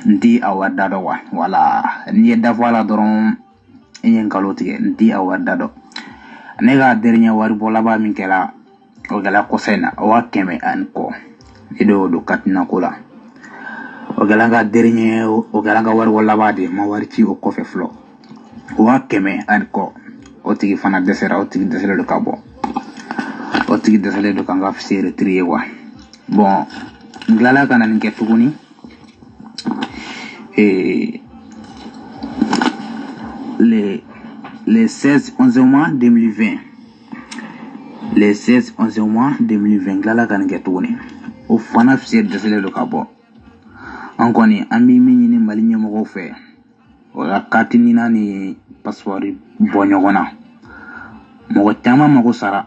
G: n ti a wari da dɔn wa voilà n'i ye da fɔ a la dɔrɔn i ye nkalon tigɛ n ti a wari da dɔn ne ka dernier wari bɔ laban min kɛra o kɛla kɔsa in na 100 kɔ ne de y'o don katina ko la o kɛla n ka dernier o kɛla n ka wari bɔ laban de ma wari ci o kɔfɛ fɔlɔ 100 kɔ o tigi fana dɛsɛra o tigi dɛsɛlen don ka bɔ o tigi dɛsɛlen don ka n ka fisi retiri ye wa bon n tilala ka na nin kɛ tuguni le 16-11 mois 2020 le 16-11 mois 2020 n tilala ka nin kɛ tuguni o fana fisi dɛsɛlen don ka bɔ an kɔni an bɛ min ɲini Mali ɲɛmɔgɔw fɛ o ka kati nina ni pasipɔri bɔ ɲɔgɔn na mɔgɔ caman mago sara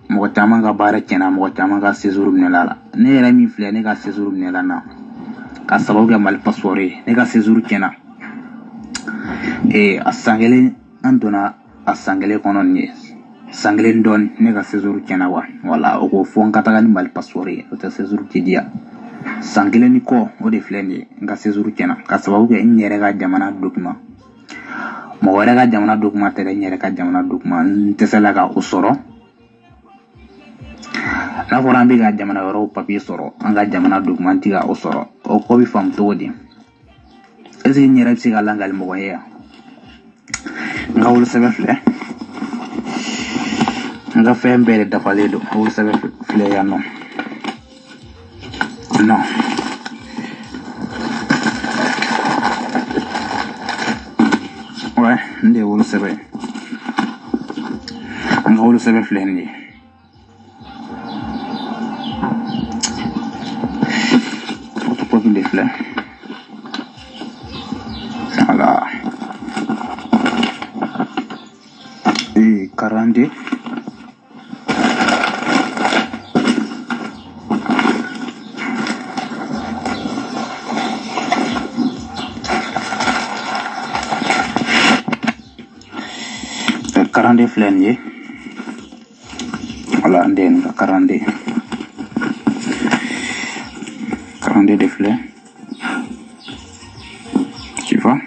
G: mɔgɔ caman ka baara tiɲɛna mɔgɔ caman ka séjour minɛla la ne yɛrɛ min filɛ ne ka séjour minɛla na ka sababu kɛ Mali passport ye ne ka séjour tiɲɛna a san kelen an donna a san kelen kɔnɔ nin ye san kelen dɔɔni ne ka séjour tiɲɛna wa voilà o ko fɔ n ka taga ni Mali passport ye o tɛ séjour tɛ diya san kelen ni kɔ o de filɛ nin ye n ka séjour tiɲɛna ka sababu kɛ n yɛrɛ ka jamana document mɔgɔ wɛrɛ ka jamana document tɛ dɛ n yɛrɛ ka jamana document n tɛ se la ka o sɔrɔ n'a fɔra an bɛ ka jamana wɛrɛw papier sɔrɔ an ka jamana document tɛ ka o sɔrɔ o ko bɛ faamu cogo di est ce que n yɛrɛ bɛ se ka langali mɔgɔ ye yan n ka wolosɛbɛn filɛ n ka fɛn bɛɛ de dafalen don wolosɛbɛn filɛ yan nɔ non ouais n de ye wolosɛbɛn n ka wolosɛbɛn filɛ nin ye photocopie de filɛ voilà 42 42 filɛ nin ye voilà n de ye nin ka 42 de filɛ tu vois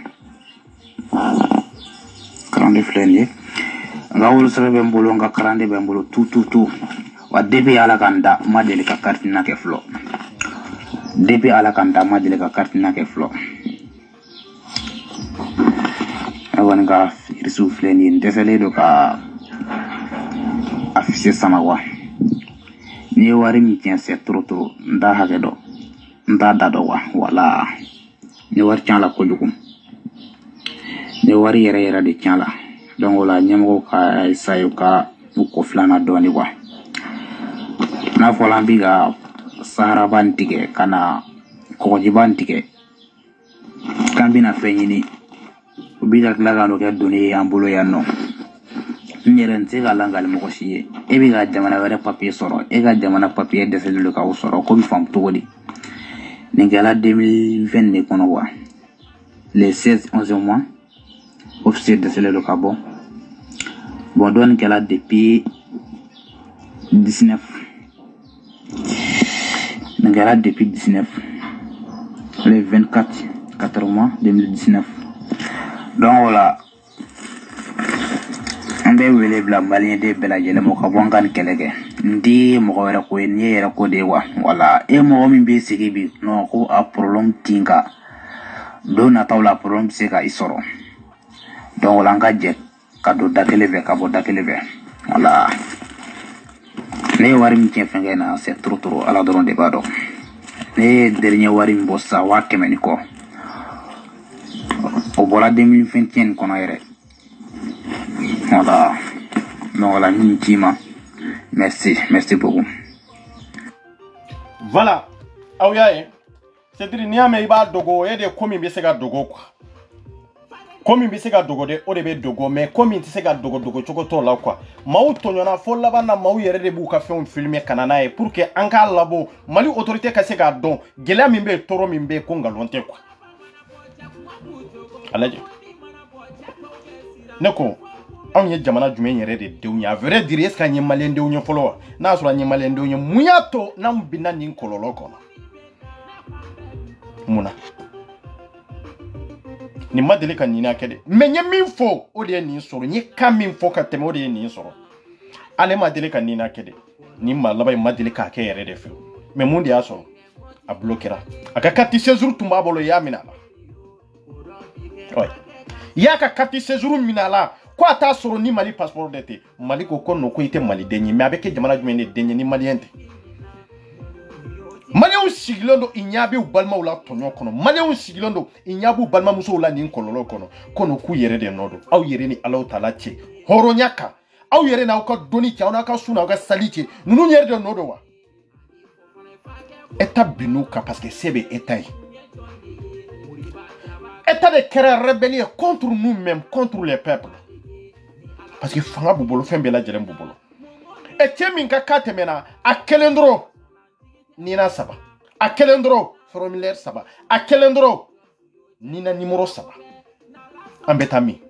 G: 42 filɛ nin ye n ka wolosɛbɛn bɛ n bolo n ka 42 bɛ n bolo tout wa depuis ala ka n da n ma deli ka carte na kɛ fɔlɔ depuis ala ka n da n ma deli ka carte na kɛ fɔlɔ ne kɔni ka irisiw filɛ nin ye n dɛsɛlen don ka afficher sama wa n'i ye wari min tiɲɛ c'est trop n t'a hakɛ dɔn n t'a da dɔn wa voilà ni wari tiɲɛ la kojugu ni wari yɛrɛ de tiɲɛ la donc o la ɲɛmɔgɔw ka essayer u ka u ko filanan dɔɔni wa n'a fɔla an bɛ ka saharaba nin tigɛ ka na kɔgɔjiba nin tigɛ k'an bɛna fɛn ɲini u bɛ ka tila ka n'o kɛ doni ye an bolo yan nɔ n yɛrɛ n tɛ ka langali mɔgɔ si ye e bɛ ka jamana wɛrɛ papier sɔrɔ e ka jamana papier dɛsɛlen don k'o sɔrɔ ko bɛ faamu cogo di nin kɛla 2020 de kɔnɔ wa le 16-11 mois officier dɛsɛlen don ka bɔ bon dɔɔni kɛla depuis 19 nin kɛla depuis 19 le 24 mois 2019 donc voilà an bɛ wele bila maliyɛnden bɛɛ lajɛlen ma ka bɔ an ka nin kɛlɛ kɛ n tɛ mɔgɔ wɛrɛ ko ye nin ye yɛrɛ ko de ye wa wala e mɔgɔ min bɛ sigi bi non ko a problème tin ka don nataw la problème bɛ se ka i sɔrɔ donc wala an ka jɛ ka don da kelen fɛ ka bɔ da kelen fɛ wala ne wari min tiɲɛ fɛn kɛ na c'est trop ala dɔrɔn de b'a dɔn ne dernier wari min bɔ sisan 100 ni kɔ o bɔra 2021 kɔnɔ yɛrɛ voilà donc voilà ni ci ma merci beaucoup
C: voilà aw yaye c'est dire ni ame iba dogo e de komi be se ga dogo quoi komi be se ga dogo de o de be dogo mais komi ti se ga dogo choko to la quoi mawu tonyona fo laba na mawu yere de bu ka film filmer kanana e pour que an ka labo mali autorité ka se ga don gela mi be toro mi be ko ngalonte quoi alaje neko on ye jamana jumen yere de dewnya vrai dire est-ce que ny malen dewnya folo na so ny malen dewnya muyato na mbina ni kololo kono muna ni madele kan ni na kede menye minfo o de ni soro ni ka minfo ka teme o de ni soro ale madele kan ni na kede ni malaba madele ka ke yere de fe me mundi aso a bloquera aka kati séjour tumba bolo ya minala oy ya ka kati séjour minala quoi ta soro ni mali passeport d'été mali ko konno ko ite mali denyi mais avec jamana jumene denyi ni maliente Maliou sigilondo inyabe u balma ula tonyo kono Maliou sigilondo inyabu balma muso ula ni nkololo kono ku yere de nodo au yere ni Allah taala che horonyaka au yere na uka doni cha ona ka suna uka saliche nunu yere de nodo wa eta binuka parce que sebe etai eta de querer rebeller contre nous-mêmes contre les peuples parce que fanga bubolo fembe la jere bubolo e cheminka katemena akelendro Nina saba. A kelendro formulaire saba. A kelendro Nina numéro saba. Ambetami.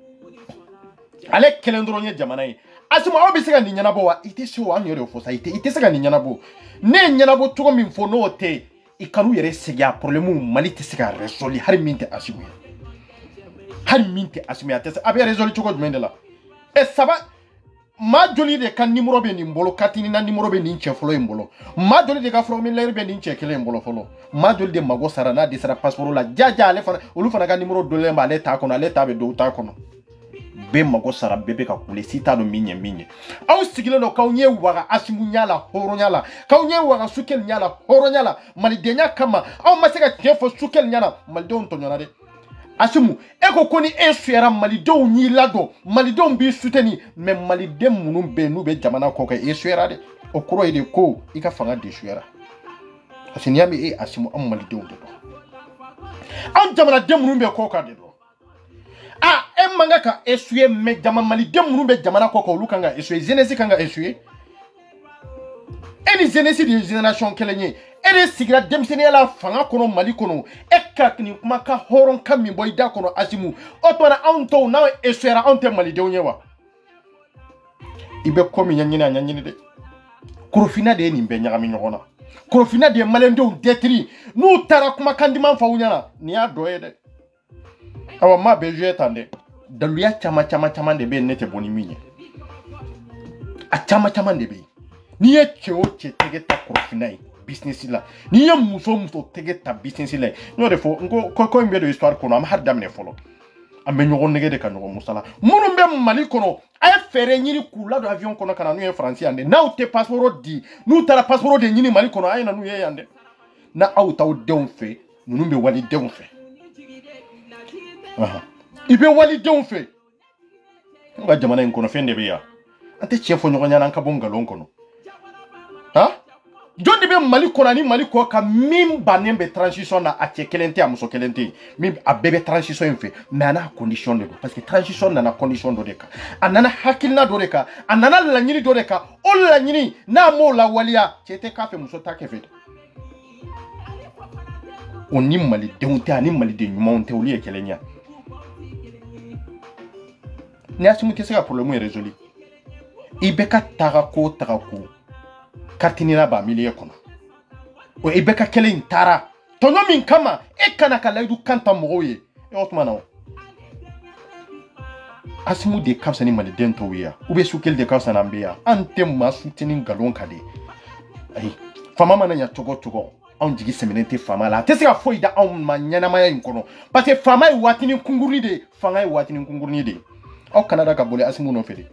C: Ale kelendro nye jamana yi. Asuma obi sega ni nyanabo wa ite so anyore ofosa ite sega ni nyanabo. Ne nyanabo tuko mi mfo no te ikanu yere sega problemu mali te sega resoli hari minte asimu. Hari minte asimu ya tese abe resoli tuko jumendela. E saba ma joli de kan numéro be ni mbolo katini na numéro be ni nche folo mbolo ma joli de ka formulaire be ni nche kele mbolo folo ma joli de mago sara na de sara passeport la jaja ale fana olu fana ka numéro do lemba ale ta kono ale ta be do ta kono be mago sara bebe ka kule sita no minye aw sigile no ka onye waga asimu nyala horo nyala ka onye waga sukel nyala horo nyala mali denya kama aw maseka kefo sukel nyala mali don to nyala de Asimu, eko koni esuera malidon ni lado, malidon bi souteni, mais malidem munum be nube jamana koka esuera de, okuro ide ko, ika fanga de suera. Asinyami asimu am malidon de do. Am jamana dem munum be koka de do. Ah, manga ka esue me jamana malidem munum be jamana koka olukanga esue, zenesi kanga esue. Eni zenesi de génération kelenye. Ere sigira demsene la fanga kono mali kono eka kini kuma ka horon kami boy da kono asimu otona anto na esera ante mali de onyewa ibe komi nyanyini de kurofina de ni be nyagami nyogona kurofina de malendo detri nu tara kuma kandima fa unyana ni adoye de awa ma be jetande daluya chama de be nete boni minye a chama de be ni e cheo che tegeta kurofina business la ni ya muso tegeta business la no defo ko mbe do histoire kono am har damne folo am be nyogon nege de kan nyogon musala munu be mali kono ay fere nyini kula do avion kono kana nu e français ande na te passeport di nu tara passeport de nyini mali kono ay na nu ye yande na awtaw deun fe munu be wali deun fe aha ibe wali deun fe ba jamana en kono fende be ya ante chefo nyogon nyana nka bongalon kono ha Jodi be mali konani mali ko ka mim banem be transition na atie kelente amuso kelente mim abebe transition fe mais na condition de parce que transition na condition do deka anana hakilna do deka anana la nyini do deka o la nyini na mo la walia chete ka fe muso ta ke fe oni mali de unte ani mali de nyumonte oli e kelenya ni asimu kesega problème résolu ibeka tarako Kartinina ba miliye kono. O ibeka kele intara. Tono min kama kana kala du kanta moye. E otmana o. Asimu de kamsa ni mali dento wiya. Ube sukel de kamsa na mbiya. Ante ma sutini galon kade. Ai, fama mana nya togo. On jigi semenente fama la. Tese ga foida on manyana maya inkono. Parce que fama watini kungurni de, fanga watini kungurni de. O Canada ka bole asimu no fede.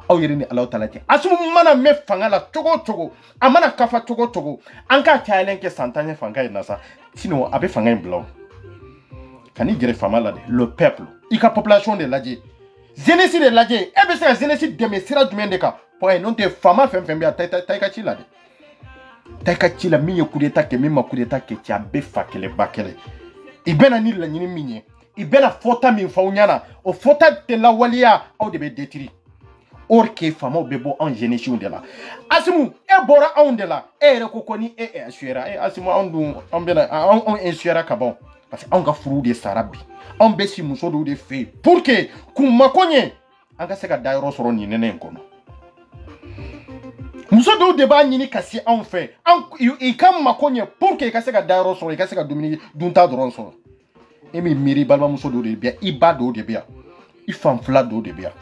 C: aw yɛrɛ ni Alahu Taala cɛ Asimu mana mɛn fanga la cogo o cogo a mana kafa cogo o cogo an k'a cayalen kɛ san 10 ye fanga in na sa sinon a bɛ fanga in bila o kan'i gɛrɛ fama la dɛ le peuple i ka population de lajɛ jeunesse de lajɛ e bɛ se ka jeunesse dɛmɛ sira jumɛn de kan point n'o tɛ fama fɛn fɛn bɛ yan ta i ka ci la dɛ ta i ka ci la min ye coup d'état kɛ min ma coup d'état kɛ cɛ a bɛ fa kɛlɛ ba kɛlɛ i bɛna ni laɲini min ye i bɛna fɔta min fɔ aw ɲɛna o fɔta tɛ lawaleya aw de bɛ détruire or que famaw bɛ bɔ anw jeunesse de la Asimu e bɔra anw de la e yɛrɛ ko ni e assuera Asimu anw dun an bɛna anw insuera ka ban parce que anw ka furu de sara bi anw bɛ si muso dɔw de fɛ yen pour que kun mako ɲɛ an ka se ka dayɔrɔ sɔrɔ nin nɛnɛ in kɔnɔ muso dɔw de b'a ɲini ka se anw fɛ i ka mako ɲɛ pour que i ka se ka dayɔrɔ sɔrɔ i ka se ka dumuni dunta dɔrɔn sɔrɔ e min miiri balimamuso dɔw de bɛ yan i ba dɔw de bɛ yan i fanfila dɔw de bɛ yan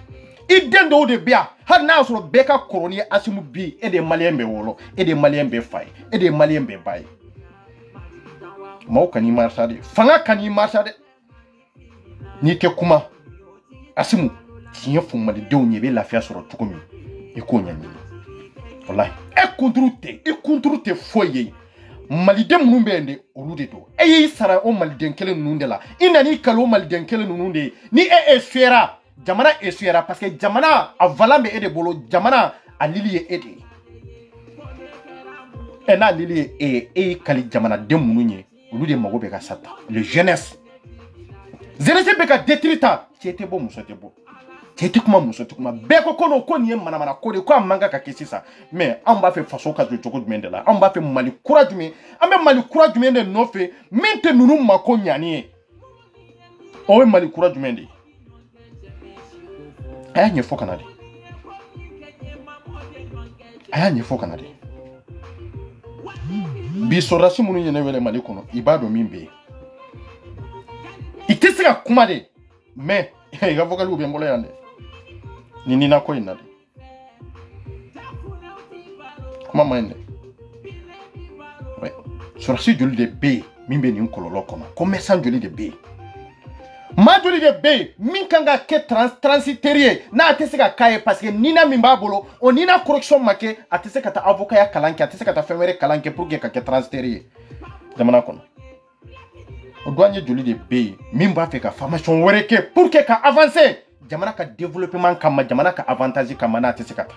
C: i den dɔw de bɛ yan hali n'a y'a sɔrɔ bɛɛ ka kɔrɔ ni Asimu bi e de ye maliyɛn bɛɛ wɔlɔ e de ye maliyɛn bɛɛ fa ye e de ye maliyɛn bɛɛ ba ye maaw kan'i marisa de fanga kan'i marisa dɛ n'i tɛ kuma Asimu tiɲɛ fɔ malidenw ye i bɛ lafiya sɔrɔ cogo min i k'o ɲɛɲini wallahi e kunturu tɛ foyi ye maliden minnu bɛ yen de olu de don e y'i sara o maliden kelen ninnu de la i nan'i kali o maliden kelen ninnu de ye ni e suyera jamana suyera parce que jamana a valan bɛ e de bolo jamana a lili ye e de ye n'a lili ye e ye e y'i kali jamanaden minnu ye olu de mago bɛ ka sa ta le jeunesse bɛ ka détruire ta cɛ tɛ bɔ muso tɛ bɔ cɛ tɛ kuma muso tɛ kuma bɛɛ ko nin ye manamana ko de ko a man kan ka kɛ sisan mais anw b'a fɛ faso ka jɔ cogo jumɛn de la anw b'a fɛ Mali kura jumɛn an bɛ Mali kura jumɛn de nɔfɛ min tɛ ninnu mako ɲani ye o ye Mali kura jumɛn de ye a y'a ɲɛfɔ ka na de bi sɔrɔdasi minnu ye ne wele Mali kɔnɔ i b'a dɔn min bɛ yen i tɛ se ka kuma de mais i ka vocaliw bɛ n bolo yan dɛ ni nina ko in na de kuma man ɲi dɛ sɔrɔdasi joli de bɛ yen min bɛ nin kɔlɔlɔ kɔnɔ commerçant joli de bɛ yen maa joli de bɛ yen min kan ka kɛ transitaire ye n'a tɛ se ka k'a ye parce que nina min b'a bolo o nina correction ma kɛ a tɛ se ka taa avocat ya kalan kɛ a tɛ se ka taa fɛn wɛrɛ kalan kɛ pour que ka kɛ transitaire ye jamana kɔnɔ o douanier joli de bɛ yen min b'a fɛ ka formation wɛrɛ kɛ pour que ka avancer jamana ka développement kama jamana ka avantage kama n'a tɛ se ka taa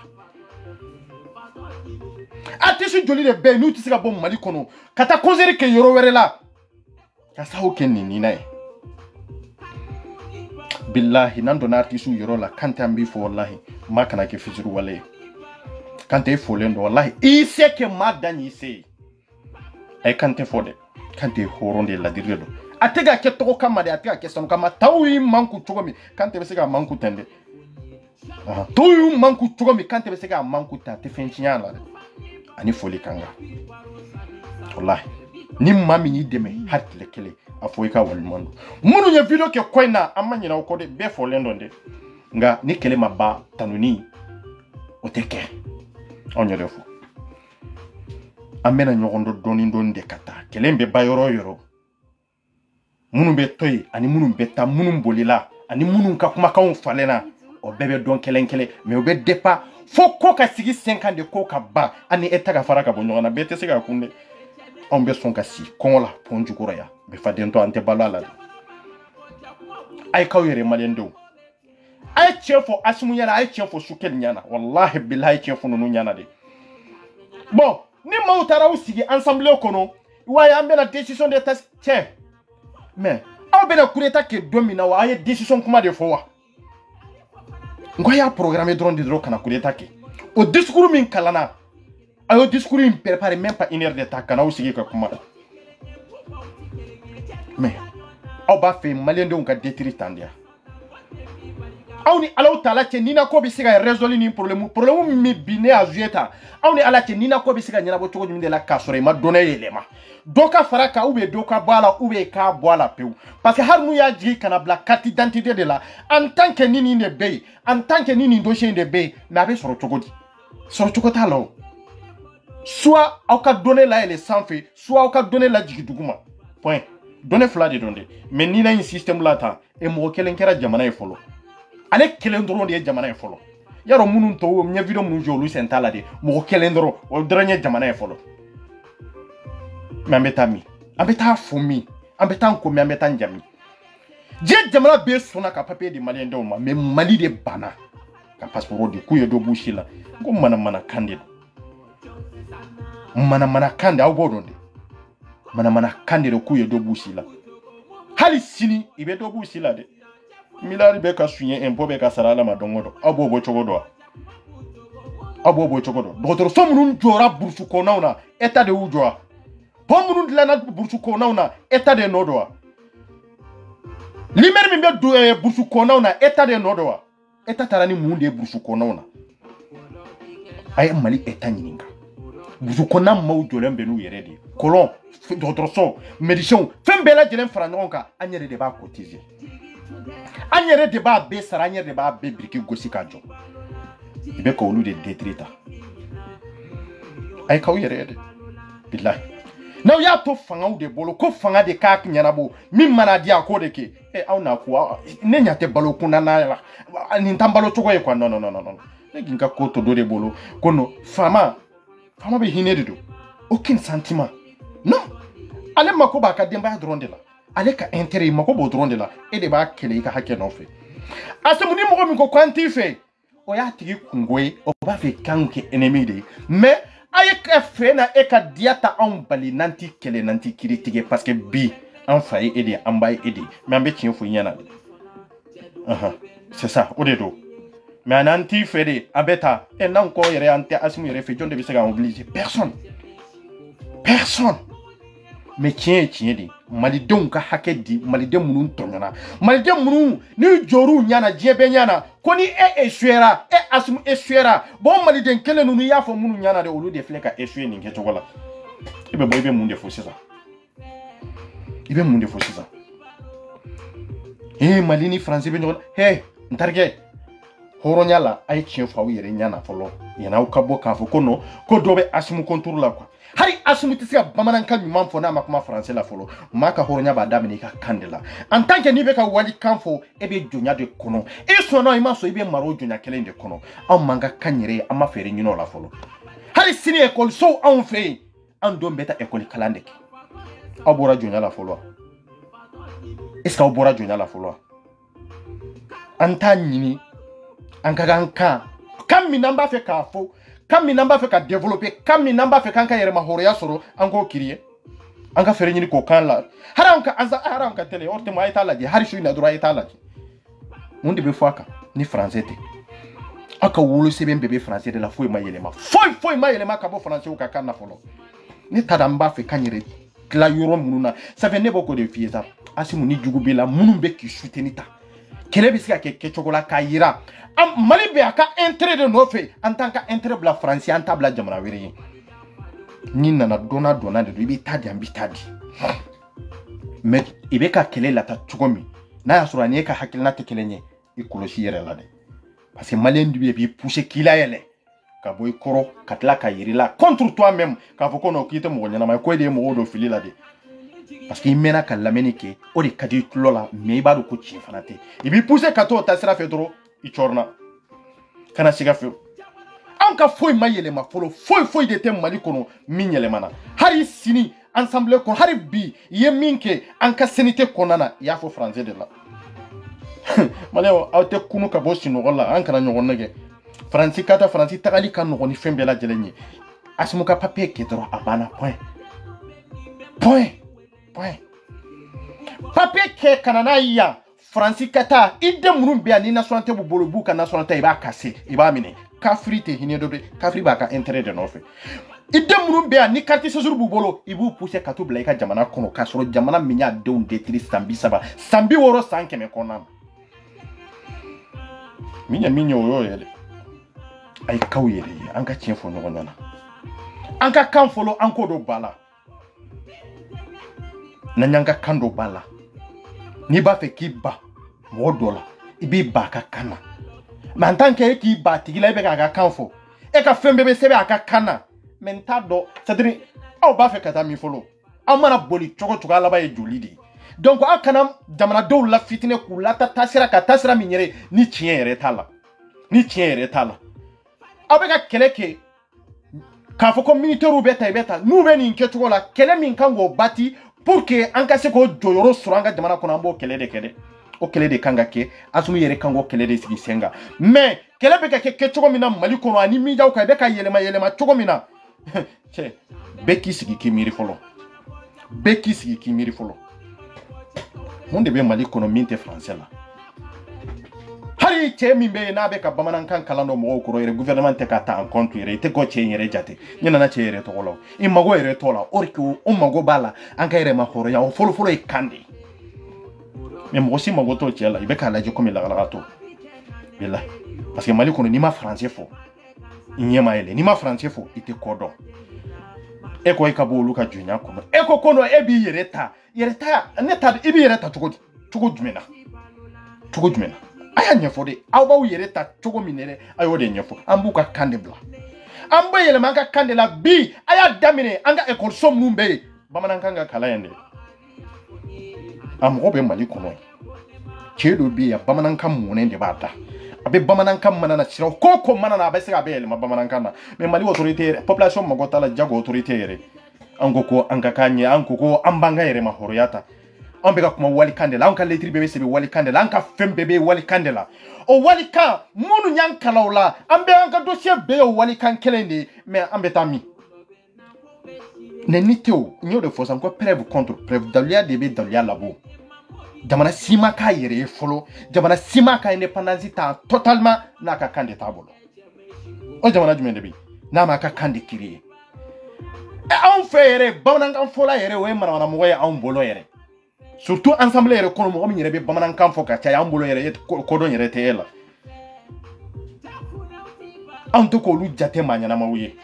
C: artiste joli de bɛ yen n'u tɛ se ka bɔ Mali kɔnɔ ka taa concert kɛ yɔrɔ wɛrɛ la ka sababu kɛ nin nina ye billahi nan donna artiste yɔrɔ la Kante an b'i fɔ wallahi maa kana kɛ fitiri wale ye Kante i fɔlen don wallahi i se kɛ maa dan y'i se ye a ye Kante fɔ dɛ Kante hɔrɔn de ladiri don a tɛ ka kɛ tɔgɔ kama de a tɛ ka kɛ sanu kama taw y'i manku cogo min Kante bɛ se ka manku ten dɛ taw y'u manku cogo min Kante bɛ se ka manku ten a tɛ fɛn tiɲɛ a la dɛ ani foli kan kan wallahi ni maa min y'i dɛmɛ hali tile kelen a fɔ i ka waliɲuman don minnu ye video kɛ ko in na an ma ɲinɛ o kɔ dɛ bɛɛ fɔlen dɔn dɛ nka ni kɛlɛ ma ban tanuni o tɛ kɛ anw yɛrɛ fɔ an bɛna ɲɔgɔn dɔn dɔɔni de ka taa kɛlɛ bɛ ba yɔrɔ o yɔrɔ minnu bɛ to yen ani minnu bɛ taa minnu bolila ani minnu ka kumakanw falenna o bɛɛ bɛ dɔn kelen kelen mais o bɛ dépend fo ko ka sigi sen kan de ko ka ban ani e ta ka fara ka bɔ ɲɔgɔn na bɛɛ tɛ se ka kun dɛ anw bɛ sɔn ka si kɔngɔ la pɔn jukɔrɔ yan bɛ fadentɔ an tɛ balo a la dɛ a ye k'aw yɛrɛ maliyɛndenw a ye tiɲɛ fɔ Asimu ɲɛna a ye tiɲɛ fɔ Sukɛli ɲɛna wallahi billahi a ye tiɲɛ fɔ ninnu ɲɛna de bon ni maaw taara aw sigi ensemble kɔnɔ wa an bɛna décision de ta tiɲɛ mais aw bɛna coup d'état kɛ don min na wa a ye décision kuma de fɔ wa n ko a y'a programmé dɔrɔn kana coup d'état kɛ o discours min kalanna a y'o discours in préparé même pas 1 heure de temps kana aw sigi ka kuma mais aw b'a fɛ maliyɛndenw ka détruire tan de aw ni Alahu Taala cɛ nina ko bɛ se ka résoudre ni problème min bi ne y'a joué ta aw ni Ala cɛ nina ko bɛ se ka ɲɛnabɔ cogo jumɛn de la k'a sɔrɔ i ma dɔnni yɛlɛma dɔ ka fara kan ou bien dɔ ka bɔ a la ou bien k'a bɔ a la pewu parce que hali n'u y'a jigin kana bila carte d'identité de la en tant que ni nin de bɛ yen en tant que ni nin dossier in de bɛ yen mais a bɛ sɔrɔ cogo di sɔrɔ cogo t'a la o soit aw ka dɔnni layɛlɛ sanfɛ soit aw ka dɔnni lajigin duguma point dɔnni fila de don dɛ mais ni na in système la tan e mɔgɔ kelen kɛra jamana ye fɔlɔ ale kelen dɔrɔn de ye jamana ye fɔlɔ yaro munun to nya video mun jolu sentala de mo kelendro o dranye jamana e folo mais ambeta fumi ambeta ko mi ambeta njami je jamana be sona ka papier de malien do ma mais mali de bana ka passeport de kuye do bushila ko mana candidate mana kande aw bodonde mana kande do kuye do bushila hali sini ibe do bushila de milari be ka suye en bobe ka sarala ma dongodo abobo chogodo docteur somunun jora bursu ko nawna état de ujoa pomunun dilana bursu ko nawna état de nodoa limer mi be do bursu ko nawna état de nodoa état tarani munde bursu ko nawna ay mali état nyinga bursu ko nam maw jolembe nu yeredi colon docteur so médecin fembela jelen franonka anyere de ba cotiser anyere de ba be sara anyere de ba be briki gosi ka jo ibe ko olu de détrita ay kaw yere de billahi now ya to fanga de bolo ko fanga de ka nyana bo min mana dia ko de ke aw na ko ne nyate balo kuna na ni tambalo to ko e kwa no ne ginga ko to do de bolo kono fama be hinede do aucun sentiment non ale mako ba ka demba dronde la ale ka intérêt mako bo dronde la e de ba kele ka hakke no fe asemuni mo mi ko quantifier o ya tigi kungwe o ba fe kanke ennemi de mais aye ka fe na e ka diata on bali nanti kele nanti critique parce que bi en faille aider en bail aider mais ambe tien fo nyana c'est ça o de do mais nanti fede abeta et non ko yere ante asimu yere fe jonde bi se ga obligé personne mais tien di mali don ka hakedi mali de munun tonyana mali de munun ni joru nyana jebe nyana koni eshuera asimu eshuera bon mali de kele nunu ya fo munun nyana de olu de fleka eshué ni ke chogola ibe boy be munde fo sisa mali ni français be nyona ntarge horonyala ay chien fawo yere nyana folo yana ukabo ka fo kono ko dobe asimu contour la quoi hari asimu tisia bamanan kan mi manfo na makuma français la folo maka horonya ba damini ka kandela en tant que ni be ka wali kanfo ebe jonya de kono e so no ima so ibe maro jonya kelen de kono am manga kanyere ama fere nyino la folo hari sini école so en fait en do beta école kalandeki abora jonya la folo est-ce que abora jonya la folo anta nyini ankaganka kam mi namba fe ka fo kam mi namba fe ka développer kam mi namba fe kanka yere ma horoya soro anko kiriye anka fere nyini ko kan la haranka tele orte mo ayta laji hari shu ina dura ayta laji mundi be faka ni français te aka wulu sebe bebe français de la foi mayelema foi mayelema ka bo français ka kan na folo ni tadamba fe kanyere la yoro mununa ça fait ne beaucoup de filles ça asimu ni jugubela munumbe ki soutenita kele bisika ke chokola kayira mali be aka intérêt de no fe en tant que intérêt bla français en table jamana wiri ni nana dona de ibi tadi ambitadi mais ibe ka kele la ta chokomi na ya sura ni ka hakilna te kelenye ikoloshi yere la de parce que malien du bi pousser kila yele ka boy koro katla ka yiri la contre toi même ka foko no kite mo nyana ma ko de mo do fili la de parce que mena ka lameni ke o de kadi lola me ba do ko chi fanate ibi pousser kato ta sera fe dro i chorna kana siga fe anka foi mayele ma folo foi de tem mali kono minyele mana hari sini ensemble ko hari bi ye minke anka senite konana ya fo français de la maleo awte kunu ka bo sino gola anka na nyogon nage français kata français tagali kan no ni fembe la jelenye asmuka papier ke dro abana point papier ke kanana ya français kata ide munun be ani nationalité bu bolobu ka nationalité iba kase iba mine kafri te hine do kafri ba ka intérêt de nofe ide munun be ani carte séjour bu bolo ibu pousser ka to bla ka jamana kono ka soro jamana minya de on detri sambi woro sankeme konam minya yo yele ay kawyere anka tienfo no nana anka kan folo anko do bala nanyanga kando bala ni ba fe kiba modola ibi ba ka kana mantanke ki ba tigila be ka kanfo e ka fembe be sebe aka kana mentado c'est-à-dire au ba fe kata mi folo amana boli choko ala ba e jolidi donc akana jamana do la fitine ku la tasira ka tasira minyere ni chien yere tala ni tiɲɛ yɛrɛ t'a la aw bɛ ka kɛlɛ kɛ k'a fɔ ko militaires bɛ ta i bɛ ta n'u bɛ nin kɛcogo la kɛlɛ min kan k'o bati pour que an ka se k'o jɔyɔrɔ sɔrɔ an ka jamana kɔnɔ an b'o kɛlɛ de kɛ dɛ o kɛlɛ de kan ka kɛ Asimi yɛrɛ kan k'o kɛlɛ de sigi sen kan mais kɛlɛ bɛ ka kɛ cogo min na Mali kɔnɔ ani midiyaw kan i bɛ ka yɛlɛma cogo min na cɛ bɛɛ k'i sigi k'i miiri fɔlɔ bɛɛ k'i sigi k'i miiri fɔlɔ mun de bɛ Mali kɔnɔ min tɛ français la hali cɛ min bɛ yen n'a bɛ ka bamanankan kalan dɔ mɔgɔw kɔrɔ yɛrɛ gouvernement tɛ ka ta en compte yɛrɛ i tɛ ko cɛ in yɛrɛ jate ne nana cɛ yɛrɛ tɔgɔ la i mago yɛrɛ tɔ la or que o mago b'a la an ka yɛrɛ ma hɔrɔnya o fɔlɔ ye kan de ye mais mɔgɔ si mago t'o cɛ la i bɛ k'a lajɛ komi lagalaga to bila parce que Mali kɔnɔ n'i ma français fɔ i ɲɛ ma yɛlɛ n'i ma français fɔ i tɛ ko dɔn e ko i ka bɔ olu ka jɔnya kɔnɔ e ko ko e b'i yɛrɛ ta ne ta i b'i yɛrɛ ta cogo jumɛn na a y'a ɲɛfɔ de aw b'aw yɛrɛ ta cogo min yɛrɛ a y'o de ɲɛfɔ an b'u ka kan de bila an bɛ yɛlɛma an ka kan de la bi a y'a daminɛ an ka ekɔliso minnu bɛ yen bamanankan ka kalan yan de a mɔgɔ bɛ Mali kɔnɔ cɛ dɔ bɛ yen bamanankan mɔnɛ de b'a da a bɛ bamanankan mana na siraw ko mana na a bɛ se ka bɛ yɛlɛma bamanankan na mais Mali autorité yɛrɛ population mago t'a la jago autorité yɛrɛ an ko an ka kan ɲɛ an ko an b'an ka yɛrɛ ma hɔrɔnya ta an bɛ ka kuma walikan de la an ka lettre bɛɛ bɛ sɛbɛn walikan de la an ka fɛn bɛɛ bɛ walikan de la o walikan minnu y'an kalan o la an bɛ an ka dossier bɛɛ ye o walikan kelen de ye mais an bɛ taa min ni tɛ o n y'o de fɔ sisan ko preuve contre preuve daluya de bɛ daluya labɔ jamana si ma k'a yɛrɛ ye fɔlɔ jamana si ma ka indépendance ta totalement n'a ka kan de t'a bolo o jamana jumɛn de bɛ yen n'a ma ka kan de créer anw fɛ yɛrɛ bamanankan fɔla yɛrɛ o ye manamanamɔgɔ ye anw bolo yɛrɛ surtout ensemble yɛrɛ kɔnɔ mɔgɔ min yɛrɛ bɛ bamanankan fɔ ka caya an bolo yɛrɛ kodɔn yɛrɛ tɛ e la anw tɛ k'olu jate maa ɲɛnamaw ye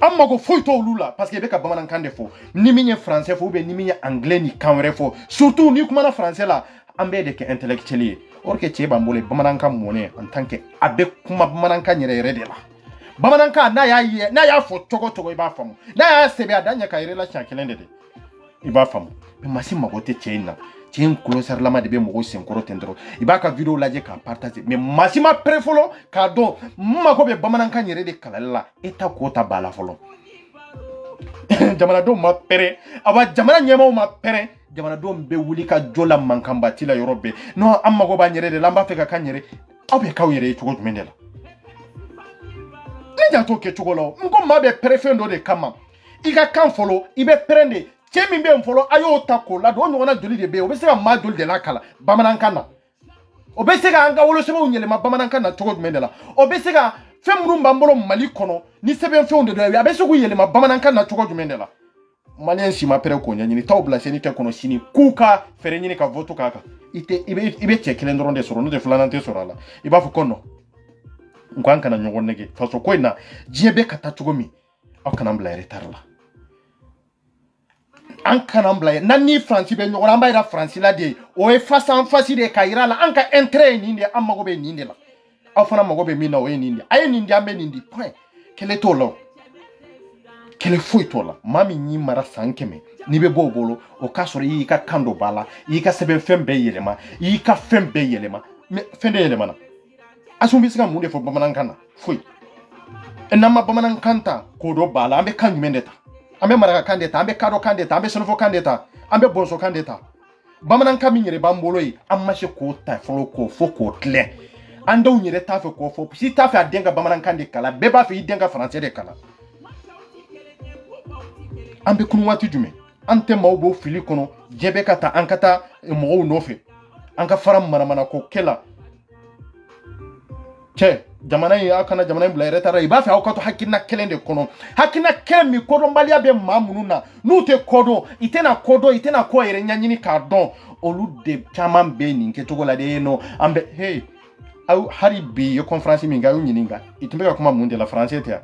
C: an mago foyi t'olu la parce que i bɛ ka bamanankan de fɔ ni min ye français fɔ ou bien ni min ye anglais ni kan wɛrɛ fɔ surtout ni kumana français la an bɛɛ de kɛ intellectuel ye or que cɛ b'an bolo bamanankan mɔnɛ en tant que a bɛ kuma bamanankan yɛrɛ yɛrɛ de la bamanankan n'a y'a fɔ cogo i b'a faamu n'a y'a sɛbɛn a da ɲɛ ka yɛrɛ la siɲɛ kelen de i b'a faamu mais masi mago tɛ cɛ in na cɛ in kolosarilama de bɛ mɔgɔw senkɔrɔ ten dɔrɔn i b'a ka vidéo lajɛ k'a partager mais masi ma pere fɔlɔ k'a dɔn n mago bɛ bamanankan yɛrɛ de kalali la e ta ko ta b'a la fɔlɔ jamanadenw ma pɛrɛ awa jamana ɲɛmaaw ma pɛrɛ jamanadenw bɛ wuli ka jɔ la mankanbati la yɔrɔ bɛɛ non an mago b'an yɛrɛ de la an b'a fɛ ka k'an yɛrɛ aw bɛ k'aw yɛrɛ ye cogo jumɛn de la ne jan t'o kɛ cogo la n ko maa bɛ pɛrɛ fɛn dɔ de kama i ka kan fɔlɔ i bɛ pɛrɛn de cɛ min bɛ yen fɔlɔ a y'o ta k'o ladon o ɲɔgɔnna joli de bɛ yen o bɛ se ka maa joli de lakala bamanankan na o bɛ se ka an ka wolosɛbɛnw yɛlɛma bamanankan na cogo jumɛn de la o bɛ se ka fɛn minnu b'an bolo Mali kɔnɔ ni sɛbɛnfɛnw de don a bɛ se k'u yɛlɛma bamanankan na cogo jumɛn de la maliyɛn si ma pɛrɛ k'o ɲɛɲini t'aw bila seni tɛ kɔnɔ sini k'u ka fɛɛrɛ ɲini ka vote k'a kan i bɛ cɛ kelen dɔrɔn de sɔrɔ n'o tɛ filanan tɛ sɔrɔ a la i b'a fɔ ko non n ko an kana ɲɔgɔn nɛgɛ faso ko in na diɲɛ bɛ ka taa cogo min aw kana n bila retard la an kana bila n'an ni Faransi bɛ ɲɔgɔn na an b'a yira Faransi la de o ye face en face de ka yira la an ka intérêt ye nin de an mago bɛ nin de la aw fana mago bɛ min na o ye nin de a ye nin di an bɛ nin di point kɛlɛ t'o la kɛlɛ foyi t'o la maa min y'i mara san 100 n'i bɛ bɔ o bolo o k'a sɔrɔ i y'i ka kan dɔ b'a la i y'i ka sɛbɛnfɛn bɛɛ yɛlɛma i y'i ka fɛn bɛɛ yɛlɛma mais fɛn de yɛlɛmana Asimi bɛ se ka mun de fɔ bamanankan na foyi n'an ma bamanankan ta k'o dɔ b'a la an bɛ kan jumɛn de ta an bɛ maraka kan de ta an bɛ kadɔ kan de ta an bɛ sɛnɛfɔ kan de ta an bɛ bɔnsɔ kan de ta bamanankan min yɛrɛ b'an bolo ye an ma se k'o ta fɔlɔ k'o fɔ k'o tilɛ an dɔw yɛrɛ t'a fɛ k'o fɔ si t'a fɛ a den ka bamanankan de kalan bɛɛ b'a fɛ i den ka faransɛ de kalan an bɛ kunu waati jumɛn an tɛ maaw b'o fili kɔnɔ diɲɛ bɛ ka taa an ka taa mɔgɔw nɔfɛ an ka fara manamana ko kɛ la cɛ jamana in aw kana jamana in bila yɛrɛ taara i b'a fɛ aw ka to hakilina kelen de kɔnɔ hakilina kelen min kodɔnbaliya bɛ maa minnu na n'u tɛ kodɔn i tɛna kodɔn i tɛna ko yɛrɛ ɲɛɲini k'a dɔn olu de caman bɛ nin kɛcogo la de ye nɔ an bɛ hey aw hali bi ye conférence min kɛ a y'u ɲininka i tun bɛ ka kuma mun de la français tɛ yan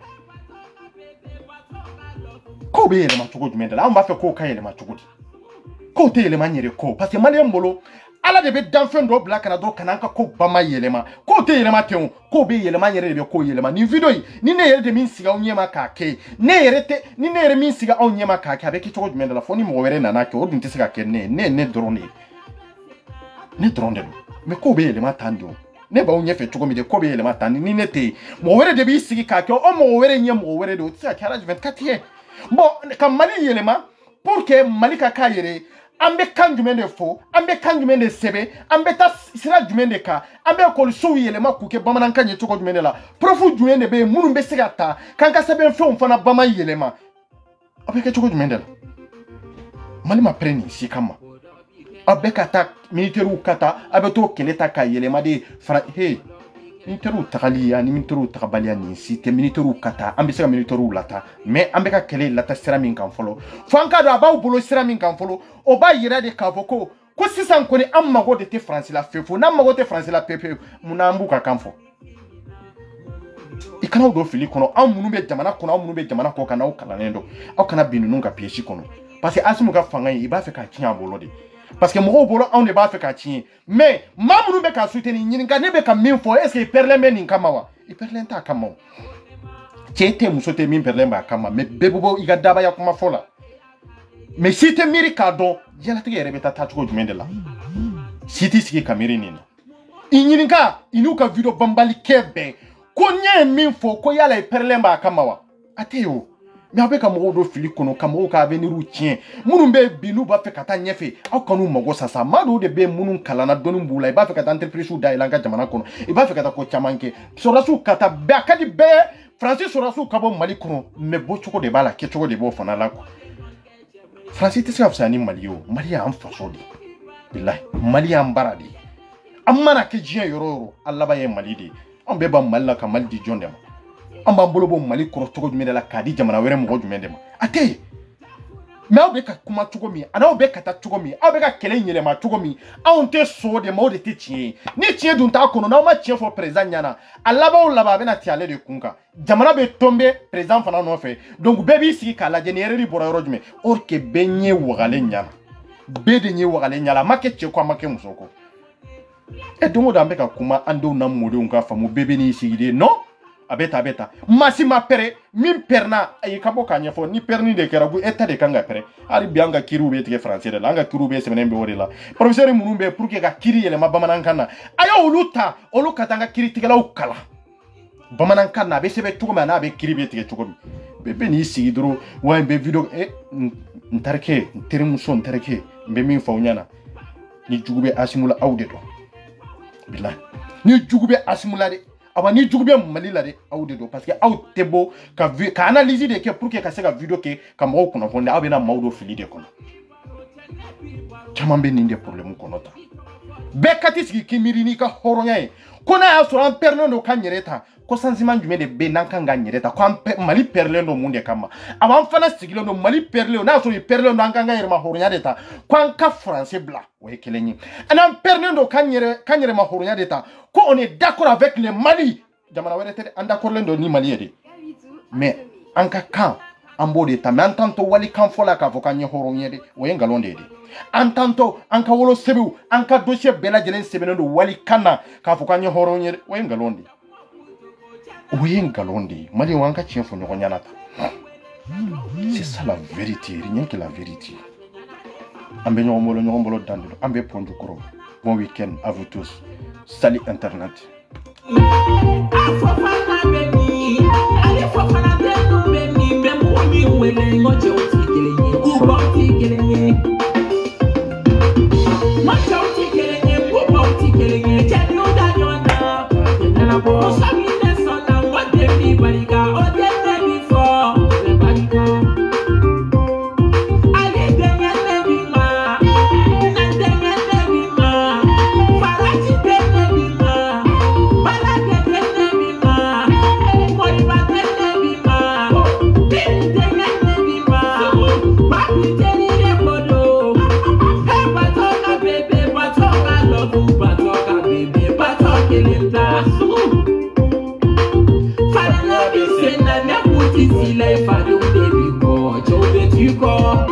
C: kow bɛ yɛlɛma cogo jumɛn de la an b'a fɛ kow ka yɛlɛma cogo di kow tɛ yɛlɛma n yɛrɛ kɔ parce que maliyɛn bolo ala de bɛ danfɛn dɔ bila kana dɔrɔn kana an ka ko bama yɛlɛma kow tɛ yɛlɛma ten o kow bɛ yɛlɛma n yɛrɛ de bɛ kow yɛlɛma nin video in ni ne yɛrɛ de min sigi aw ɲɛma k'a kɛ ni ne yɛrɛ min sigi aw ɲɛma k'a kɛ a bɛ kɛ cogo jumɛn de la fo ni mɔgɔ wɛrɛ nana kɛ o dun tɛ se ka kɛ ne ye ne ye ne dɔrɔn de ye ne dɔrɔn de don mais kow bɛ yɛlɛma tan de o ne ba unye fe cogo mi de ko be yelema tan ni ne te mo were de bi sigi ka ke o mo were nye mo were de o ti ka Garage 24 ye bon ka Mali yelema pour que Mali ka ka yere ambe kan jumen de fo ambe kan jumen de sebe ambe ta sira jumen de ka ambe ko so yelema ku ke bamanan kan ye cogo jumen de la profu jumen de be munun be siga ta kan ka sebe fe on fana bama yelema abe ke cogo jumen de la Mali ma preni si kama abe kata militaire kata abe to keleta ka yelema de fra he militaire takali ya ni militaire takabali ya ni si te militaire kata ambe sega militaire lata mais ambe ka kele lata sera min kan folo fanka do abaw bolo sera min kan folo o ba yira de kavoko ko sisan ko ni amago de te France la fefo na amago te France la pepe munambu ka kanfo ikana do fili kono am munu be jamana kono am munu be jamana ko kana o kala nendo o kana binu nunga pieshi kono parce que asimu ka fanga yi ba fe ka tinya bolo de parce que mo bolo on ne ba fe ka tinya mais mamunu be ka soutenir nyinga ne be ka min fo est ce que perle men nin kamawa i perle ta kamawa chete musote min perle ba kama mais bebobo iga daba ya kuma fola mais si te miri ka don yala te yere beta tacho jumende la si ti siki kamiri nina inyinga inuka video bambali kebe ko nye min fo ko yala i perle ba kamawa ateo mais avec un mot de fili kono kamo ka venir ou tien munun be binu ba fe kata nyefe aw kanu mago sasa madu de be munun kalana donu bula ba fe kata entreprise da ilanga jamana kono e ba fe kata ko chamanke sorasu kata be akadi be Francis sorasu kabo Mali kono me bo choko de bala ke choko de bo fana la ko Francis te sa fsani Mali yo Mali am fasodi billahi Mali am baradi amana ke jien yororo Allah ba ye Mali de on be ba Mali ka Mali di jonde amba mbolobo Mali koro togo jumende la kadi jamana were mo jumende ma ate me obe ka kuma togo mi ana obe ka ta togo mi obe ka kele nyele ma togo mi aunte so de mo de titie ni tie dun ta kono na ma tie fo president nyana alaba o laba be na tiale de kunka jamana be tombe president fana no fe donc bebi si kala jenere ri boro rojume or ke benye wogale nyana be de nye wogale nyala make tie kwa make musoko e dongo da mbeka kuma ando na mode unka famu bebe ni sigide no abeta masima pere min perna ay kabo kanya fo ni perni de kerabu eta de kanga pere ari bianga kiru be tike français de langa kiru be semene be worila professeur munumbe pour que ga kiri yele mabamanan kana ayo uluta oluka tanga kiri tike la ukala bamanan kana be sebe tugoma na be kiri be tike tugomi bebe ni sigidro wa be video ntarke terimuso ntarke be min fawnyana ni jugube asimula awde do billahi ni jugube asimula de awa ni jugube Mali la de awde do parce que aw tebo ka analyse de ke pour que ka se ka video ke ka mo ko na fonde abena mawdo fili de kono chamambe ni de problème kono ta be katisi kimiri ni ka horonya e kona ya so an perno ka nyereta ko sanziman jume de be nan kan ga nyereta ko Mali perle no munde kama awan fana sigilo no Mali perle na so perle no an kan ga yerma horonya de ta ko an ka français bla o ekelenyi anan perle no kan nyere ma horonya de ta ko on est d'accord avec le Mali jamana were tede anda korlendo ni Mali ede mais anka kan ambo de ta mais antanto wali kan fola ka vokanye horonya de o yengalonde de antanto anka wolo sebu anka dossier bela jelen sebeno wali kana ka vokanye horonya de o yengalonde Mali wanka tien fo nyogo nyanata c'est ça la vérité rien que la vérité ambe nyogo mbolo dandilo ambe pondu koro bon week-end à vous tous salut internet
B: Ici, les fans, baby boy, Joe, tu crois?